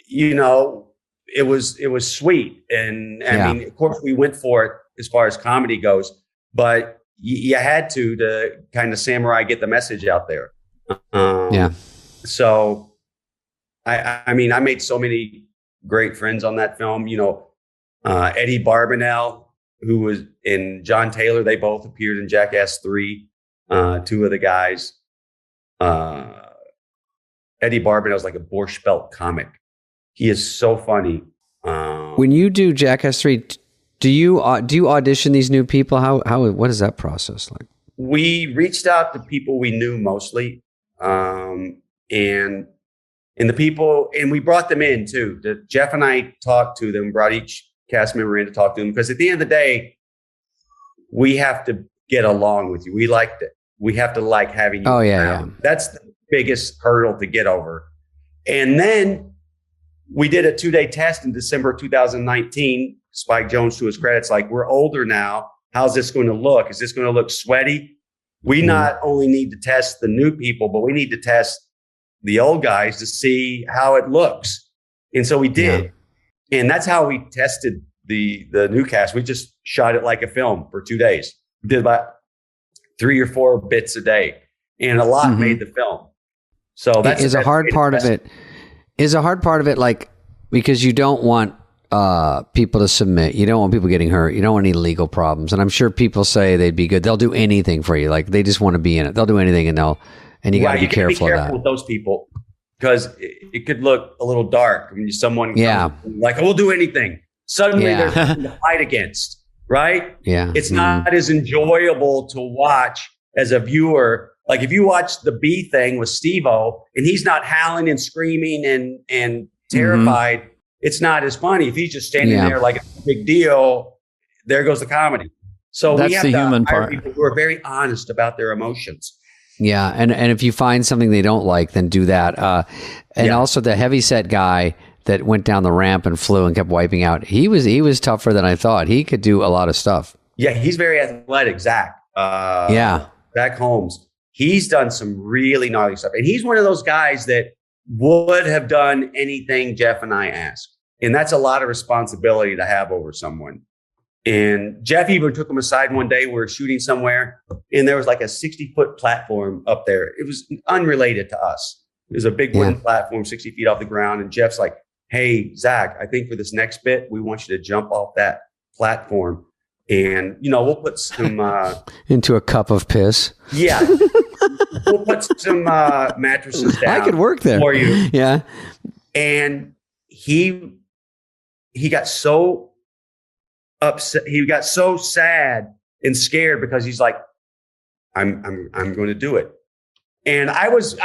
it was sweet. And I mean, of course, we went for it as far as comedy goes, but you had to kind of samurai get the message out there. So I mean, I made so many great friends on that film, Eddie Barbanel, who was in John Taylor. They both appeared in Jackass 3. Two of the guys, Eddie Barbanel is like a Borscht Belt comic. He is so funny. When you do Jackass 3, do you audition these new people? What is that process like? we reached out to people we knew mostly, and the people, and we brought them in too. Jeff and I talked to them, brought each cast member in to talk to them, because at the end of the day, we have to get along with you. We have to like having you. Oh yeah. That's the biggest hurdle to get over. And then we did a 2-day test in December 2019. Spike Jonze, to his credit, it's like, we're older now. How's this going to look? Is this going to look sweaty? We not only need to test the new people, but we need to test the old guys to see how it looks. And so we did. Yeah. And that's how we tested the new cast. We just shot it like a film for 2 days. We did about 3 or 4 bits a day, and a lot made the film. So that's a hard part of it. Is a hard part of it, like, because you don't want people to submit. You don't want people getting hurt. You don't want any legal problems. And I'm sure people say they'd be good. They'll do anything for you. Like, they just want to be in it. They'll do anything, and you got to be careful of that. With those people, because it could look a little dark when someone comes like, we'll do anything. Suddenly there's something to fight against, right? Yeah. It's not as enjoyable to watch as a viewer. Like, if you watch the B thing with Steve-O and he's not howling and screaming and terrified, it's not as funny. If he's just standing there like it's a big deal, there goes the comedy. So that's we have the to human hire part. people who are very honest about their emotions. Yeah, and if you find something they don't like, then do that. Also, the heavyset guy that went down the ramp and flew and kept wiping out, he was tougher than I thought. He could do a lot of stuff. Yeah, he's very athletic, Zach. Zach Holmes. He's done some really gnarly stuff. And he's one of those guys that would have done anything Jeff and I asked. And that's a lot of responsibility to have over someone. And Jeff even took him aside one day. We were shooting somewhere, and there was like a 60-foot platform up there. It was unrelated to us. It was a big wooden platform, 60 feet off the ground. And Jeff's like, hey, Zach, I think for this next bit, we want you to jump off that platform. And, we'll put some... into a cup of piss. Yeah. We'll put some mattresses down. I could work there for you. Yeah. And he got so upset. He got so sad and scared because he's like, I'm going to do it. And I was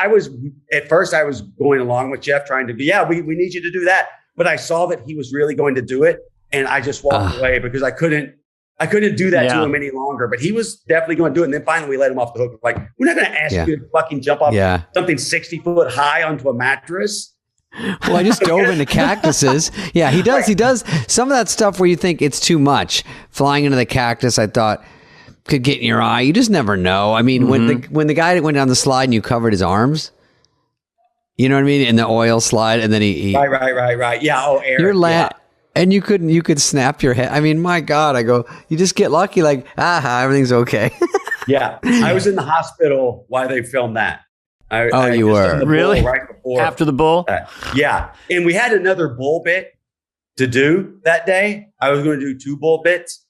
at first I was going along with Jeff, trying to be, we need you to do that. But I saw that he was really going to do it, and I just walked away because I couldn't do that to him any longer. But he was definitely going to do it. And then finally we let him off the hook. Like, we're not going to ask you to fucking jump off something 60 foot high onto a mattress. Well, I just dove into cactuses. Yeah, he does. He does some of that stuff where you think it's too much. Flying into the cactus, I thought, could get in your eye. You just never know. I mean, when the guy that went down the slide and you covered his arms, you know what I mean, in the oil slide, and then he right. Yeah. Oh, Eric. You're and you could snap your head. I mean, my God, I go, you just get lucky. Like, everything's okay. Yeah, I was in the hospital while they filmed that. You were really right before after the bull. Yeah, and we had another bull bit to do that day. I was going to do 2 bull bits,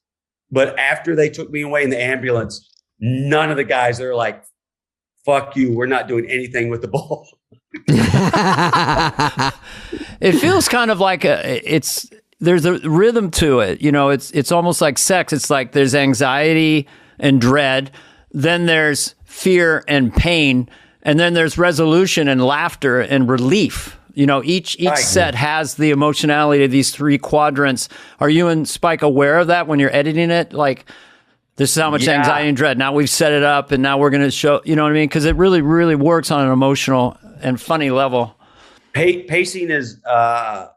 but after they took me away in the ambulance, none of the guys, they're like, "Fuck you, we're not doing anything with the bull." It feels kind of like there's a rhythm to it. It's almost like sex. It's like there's anxiety and dread, then there's fear and pain, and then there's resolution and laughter and relief. Each set has the emotionality of these 3 quadrants. Are you and Spike aware of that when you're editing it? Like, this is how much anxiety and dread. Now we've set it up, and now we're going to show, you know what I mean? Because it really, really works on an emotional and funny level. Pacing has a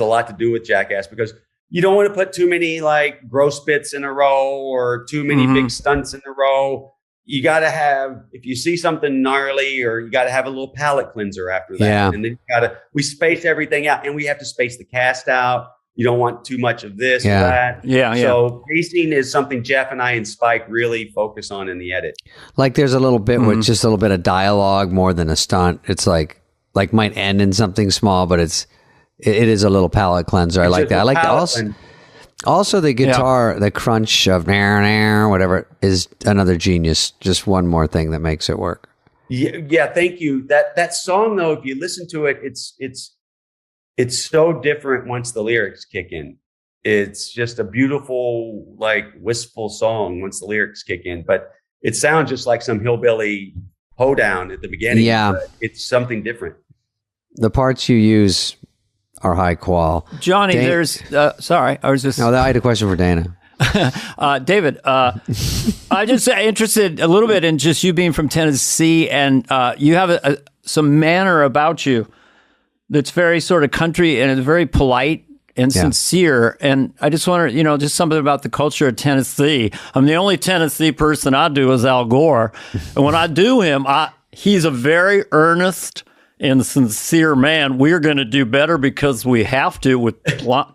lot to do with Jackass, because you don't want to put too many like gross bits in a row or too many big stunts in a row. You got to have, if you see something gnarly, or you got to have a little palate cleanser after that. Yeah. And then we space everything out, and we have to space the cast out. You don't want too much of this or that. Yeah. So pacing is something Jeff and I and Spike really focus on in the edit. Like, there's a little bit with just a little bit of dialogue more than a stunt. It's like might end in something small, but it is a little palate cleanser. I like that. I like also the guitar, the crunch of whatever is another genius. Just one more thing that makes it work. Yeah. Thank you. That song though, if you listen to it, it's so different once the lyrics kick in. it's just a beautiful, like wistful song once the lyrics kick in. But it sounds just like some hillbilly hoedown at the beginning. Yeah. But it's something different. The parts you use are high qual. Johnny, there's sorry, I was just No, I had a question for Dana. David, I'm just interested a little bit in just you being from Tennessee, and you have some manner about you that's very sort of country, and it's very polite and sincere. And I just wonder, just something about the culture of Tennessee. I'm the only Tennessee person I do is Al Gore, and when I do him, he's a very earnest and sincere man. We're going to do better because we have to with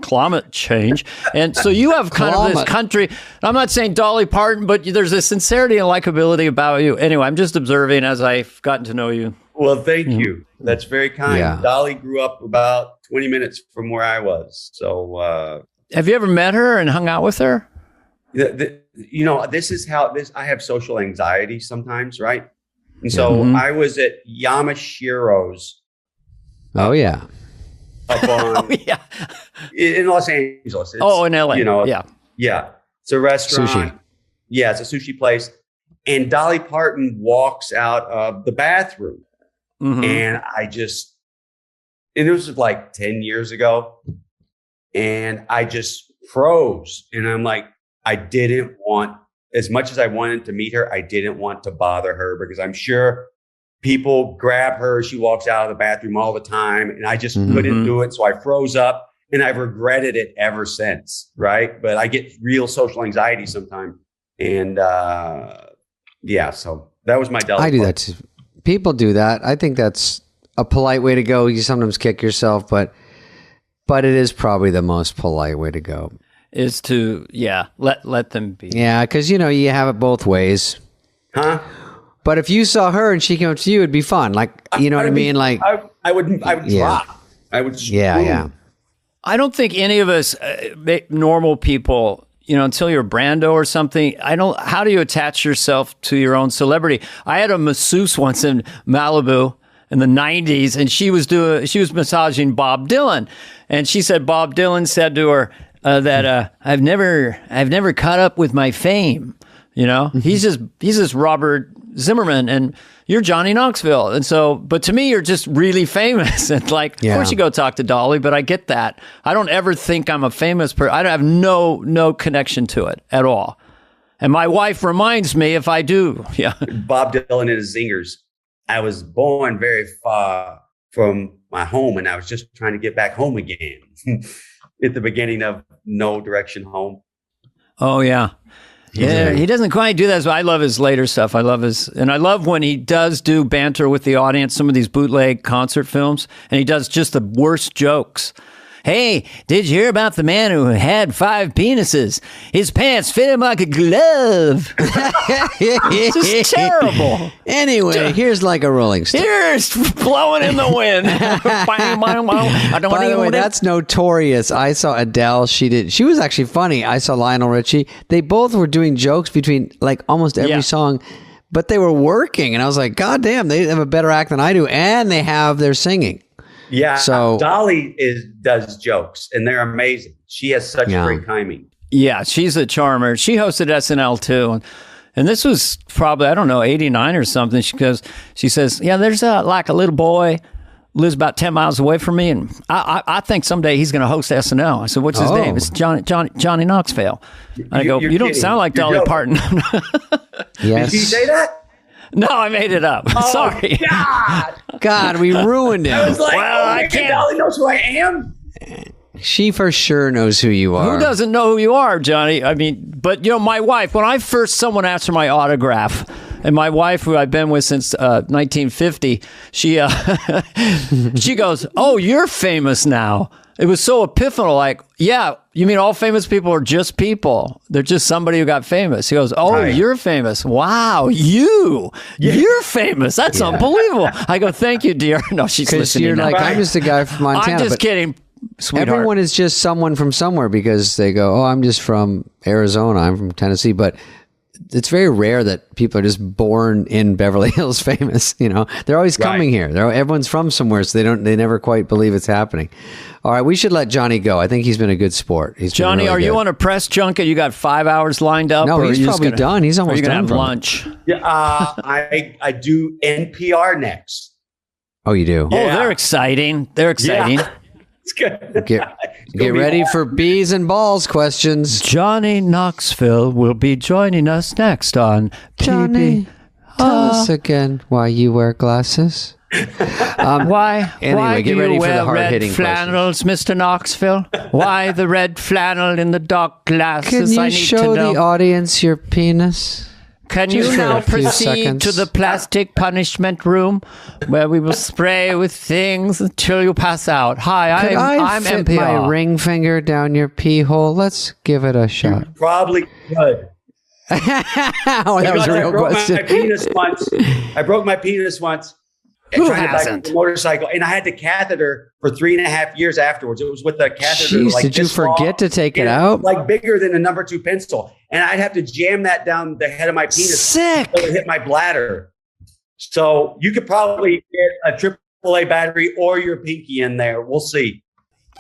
climate change. And so you have kind of this country. I'm not saying Dolly Parton, but there's a sincerity and likability about you. Anyway, I'm just observing as I've gotten to know you. Well, thank you. That's very kind. Yeah. Dolly grew up about 20 minutes from where I was. So, have you ever met her and hung out with her? This is how I have social anxiety sometimes, right? And so I was at Yamashiro's. Oh, yeah. Up on, in Los Angeles. It's, in LA. Yeah. It's a restaurant. Sushi. Yeah, it's a sushi place. And Dolly Parton walks out of the bathroom. And it was like 10 years ago. And I just froze. And I'm like, I didn't want, as much as I wanted to meet her, I didn't want to bother her because I'm sure people grab her. She walks out of the bathroom all the time and I just couldn't do it. So I froze up and I've regretted it ever since. Right. But I get real social anxiety sometimes. And so that was my Dolly. I do that too. People do that. I think that's a polite way to go. You sometimes kick yourself, but it is probably the most polite way to go. Is to let them be. Yeah, because you have it both ways. Huh? But if you saw her and she came up to you, it'd be fun. Like you know what I mean? Like I would drop. I would. Yeah. I don't think any of us normal people, until you're Brando or something. How do you attach yourself to your own celebrity? I had a masseuse once in Malibu in the 90s, and she was massaging Bob Dylan, and she said Bob Dylan said to her that I've never caught up with my fame. He's just Robert Zimmerman, and you're Johnny Knoxville, and so. But to me, you're just really famous, and of course you go talk to Dolly. But I get that. I don't ever think I'm a famous person. I have no connection to it at all. And my wife reminds me if I do. Yeah, Bob Dylan and his Zingers. I was born very far from my home, and I was just trying to get back home again. At the beginning of No Direction Home. Oh, yeah. Yeah, he doesn't quite do that. So I love his later stuff. I love when he does do banter with the audience, some of these bootleg concert films, and he does just the worst jokes. Hey, did you hear about the man who had 5 penises? His pants fit him like a glove. It's just terrible. Anyway, here's like a Rolling Stone. Here's blowing in the wind. By the way, that's notorious. I saw Adele. She was actually funny. I saw Lionel Richie. They both were doing jokes between like almost every song, but they were working. And I was like, God damn, they have a better act than I do. And they have their singing. Yeah, so Dolly does jokes, and they're amazing. She has such great timing. Yeah, she's a charmer. She hosted SNL too, and this was probably 89 or something. She says, there's like a little boy lives about 10 miles away from me, and I think someday he's going to host SNL. I said, what's his name? It's Johnny Knoxville. I go, you don't sound like Dolly Parton. Yes. Did she say that? No, I made it up. Sorry. God, we ruined it. I was like, I can't. Dolly knows who I am. She for sure knows who you are. Who doesn't know who you are, Johnny? I mean, but my wife, when someone asked for my autograph, and my wife, who I've been with since 1950, she goes, "Oh, you're famous now." It was so epiphanal, like, yeah, you mean all famous people are just people? They're just somebody who got famous. He goes, oh, You're famous. Wow, you're famous. That's unbelievable. I go, thank you, dear. No, she's listening. You're like, I'm just a guy from Montana. I'm just kidding, sweetheart. Everyone is just someone from somewhere because they go, oh, I'm just from Arizona. I'm from Tennessee. But it's very rare that people are just born in Beverly Hills famous. You know, they're always coming here. Everyone's from somewhere, so they never quite believe it's happening. All right, we should let Johnny go. I think he's been a good sport. Johnny, really are you good. on a press junket? You got 5 hours lined up? No, or he's probably done. He's almost done. Have lunch. Yeah, I do NPR next. Oh, you do? Oh, they're exciting. They're exciting. Yeah. It's good. Get ready for bees and balls questions. Johnny Knoxville will be joining us next on Johnny, tell us again why you wear glasses. Why Anyway, get do ready you for the wear hard-hitting red flannels, Mr. Knoxville? Why the red flannel in the dark glasses? Can you I need show to know. the audience your penis? Can Just you for now a few proceed seconds. to the plastic punishment room where we will spray with things until you pass out? Hi, Could I'm fit NPR. my ring finger down your pee hole? Let's give it a shot. Probably good. Oh, that was a real I broke question. my penis once. I broke my penis once. Who trying to bike hasn't? a motorcycle, and I had the catheter for 3.5 years afterwards. It was with the catheter. Jeez, like did you this long, forget to take it and out? Like bigger than a number 2 pencil, and I'd have to jam that down the head of my penis Sick. until it hit my bladder. So you could probably get a AAA battery or your pinky in there. We'll see.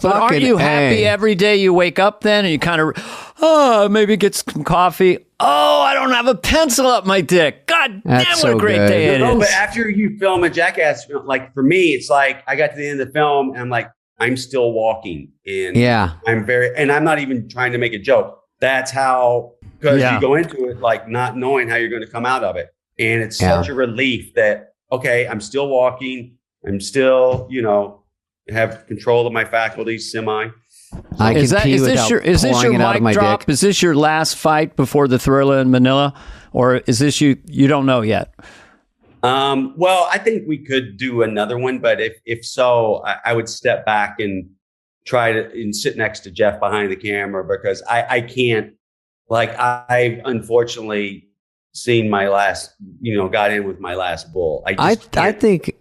But aren't Fucking you happy A. every day you wake up then and you kind of, maybe get some coffee. Oh, I don't have a pencil up my dick. God That's damn, what so a great good. day it No, is. but after you film a Jackass film, like for me, it's like I got to the end of the film and I'm like, I'm still walking. And Yeah. and I'm not even trying to make a joke. That's how, because Yeah. you go into it like not knowing how you're going to come out of it. And it's Yeah. such a relief that, okay, I'm still walking. I'm still, have control of my faculties semi. I can pee is without this your pouring it out of my mic drop? dick. Is this your last fight before the Thriller in Manila? Or is this you don't know yet? Well, I think we could do another one, but if so, I would step back and try to and sit next to Jeff behind the camera because I can't, like, I've unfortunately seen my last, got in with my last bull. I think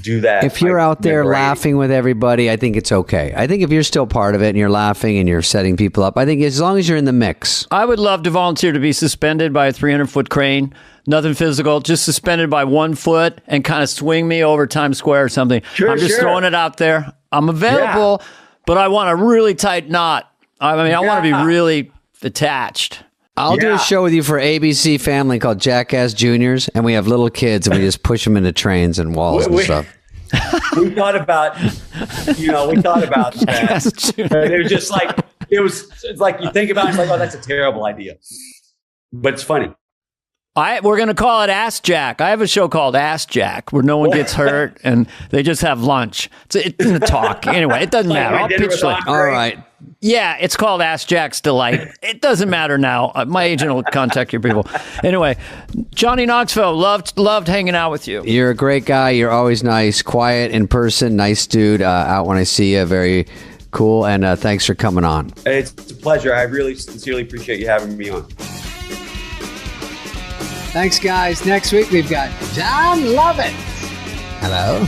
do that. if you're out there laughing with everybody, I think it's okay. I think if you're still part of it and you're laughing and you're setting people up, I think as long as you're in the mix. I would love to volunteer to be suspended by a 300-foot crane. Nothing physical, just suspended by 1 foot and kind of swing me over Times Square or something. Sure, I'm just sure. throwing it out there. I'm available, but I want a really tight knot. I want to be really attached. I'll do a show with you for ABC Family called Jackass Juniors, and we have little kids and we just push them into trains and walls and stuff. We thought about, that. It was just like, it's like you think about it, it's like, oh, that's a terrible idea. But it's funny. We're going to call it Ass Jack. I have a show called Ass Jack where no one gets hurt and they just have lunch. It's a talk. Anyway, it doesn't matter. I'll dinner pitch with like, All right. yeah, it's called Ask Jack's Delight. It doesn't matter now. My agent will contact your people. Anyway, Johnny Knoxville, loved hanging out with you. You're a great guy. You're always nice, quiet in person, nice dude. Out when I see you, very cool. And thanks for coming on. It's a pleasure. I really sincerely appreciate you having me on. Thanks, guys. Next week, we've got John Lovett. Hello.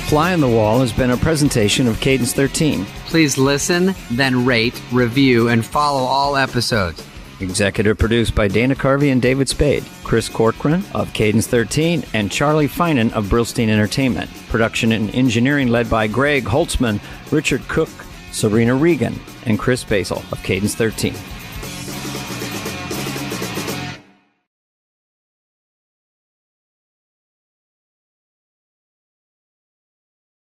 Fly on the Wall has been a presentation of Cadence 13. Please listen, then rate, review, and follow all episodes. Executive produced by Dana Carvey and David Spade, Chris Corcoran of Cadence 13, and Charlie Finan of Brillstein Entertainment. Production and engineering led by Greg Holtzman, Richard Cook, Serena Regan, and Chris Basil of Cadence 13.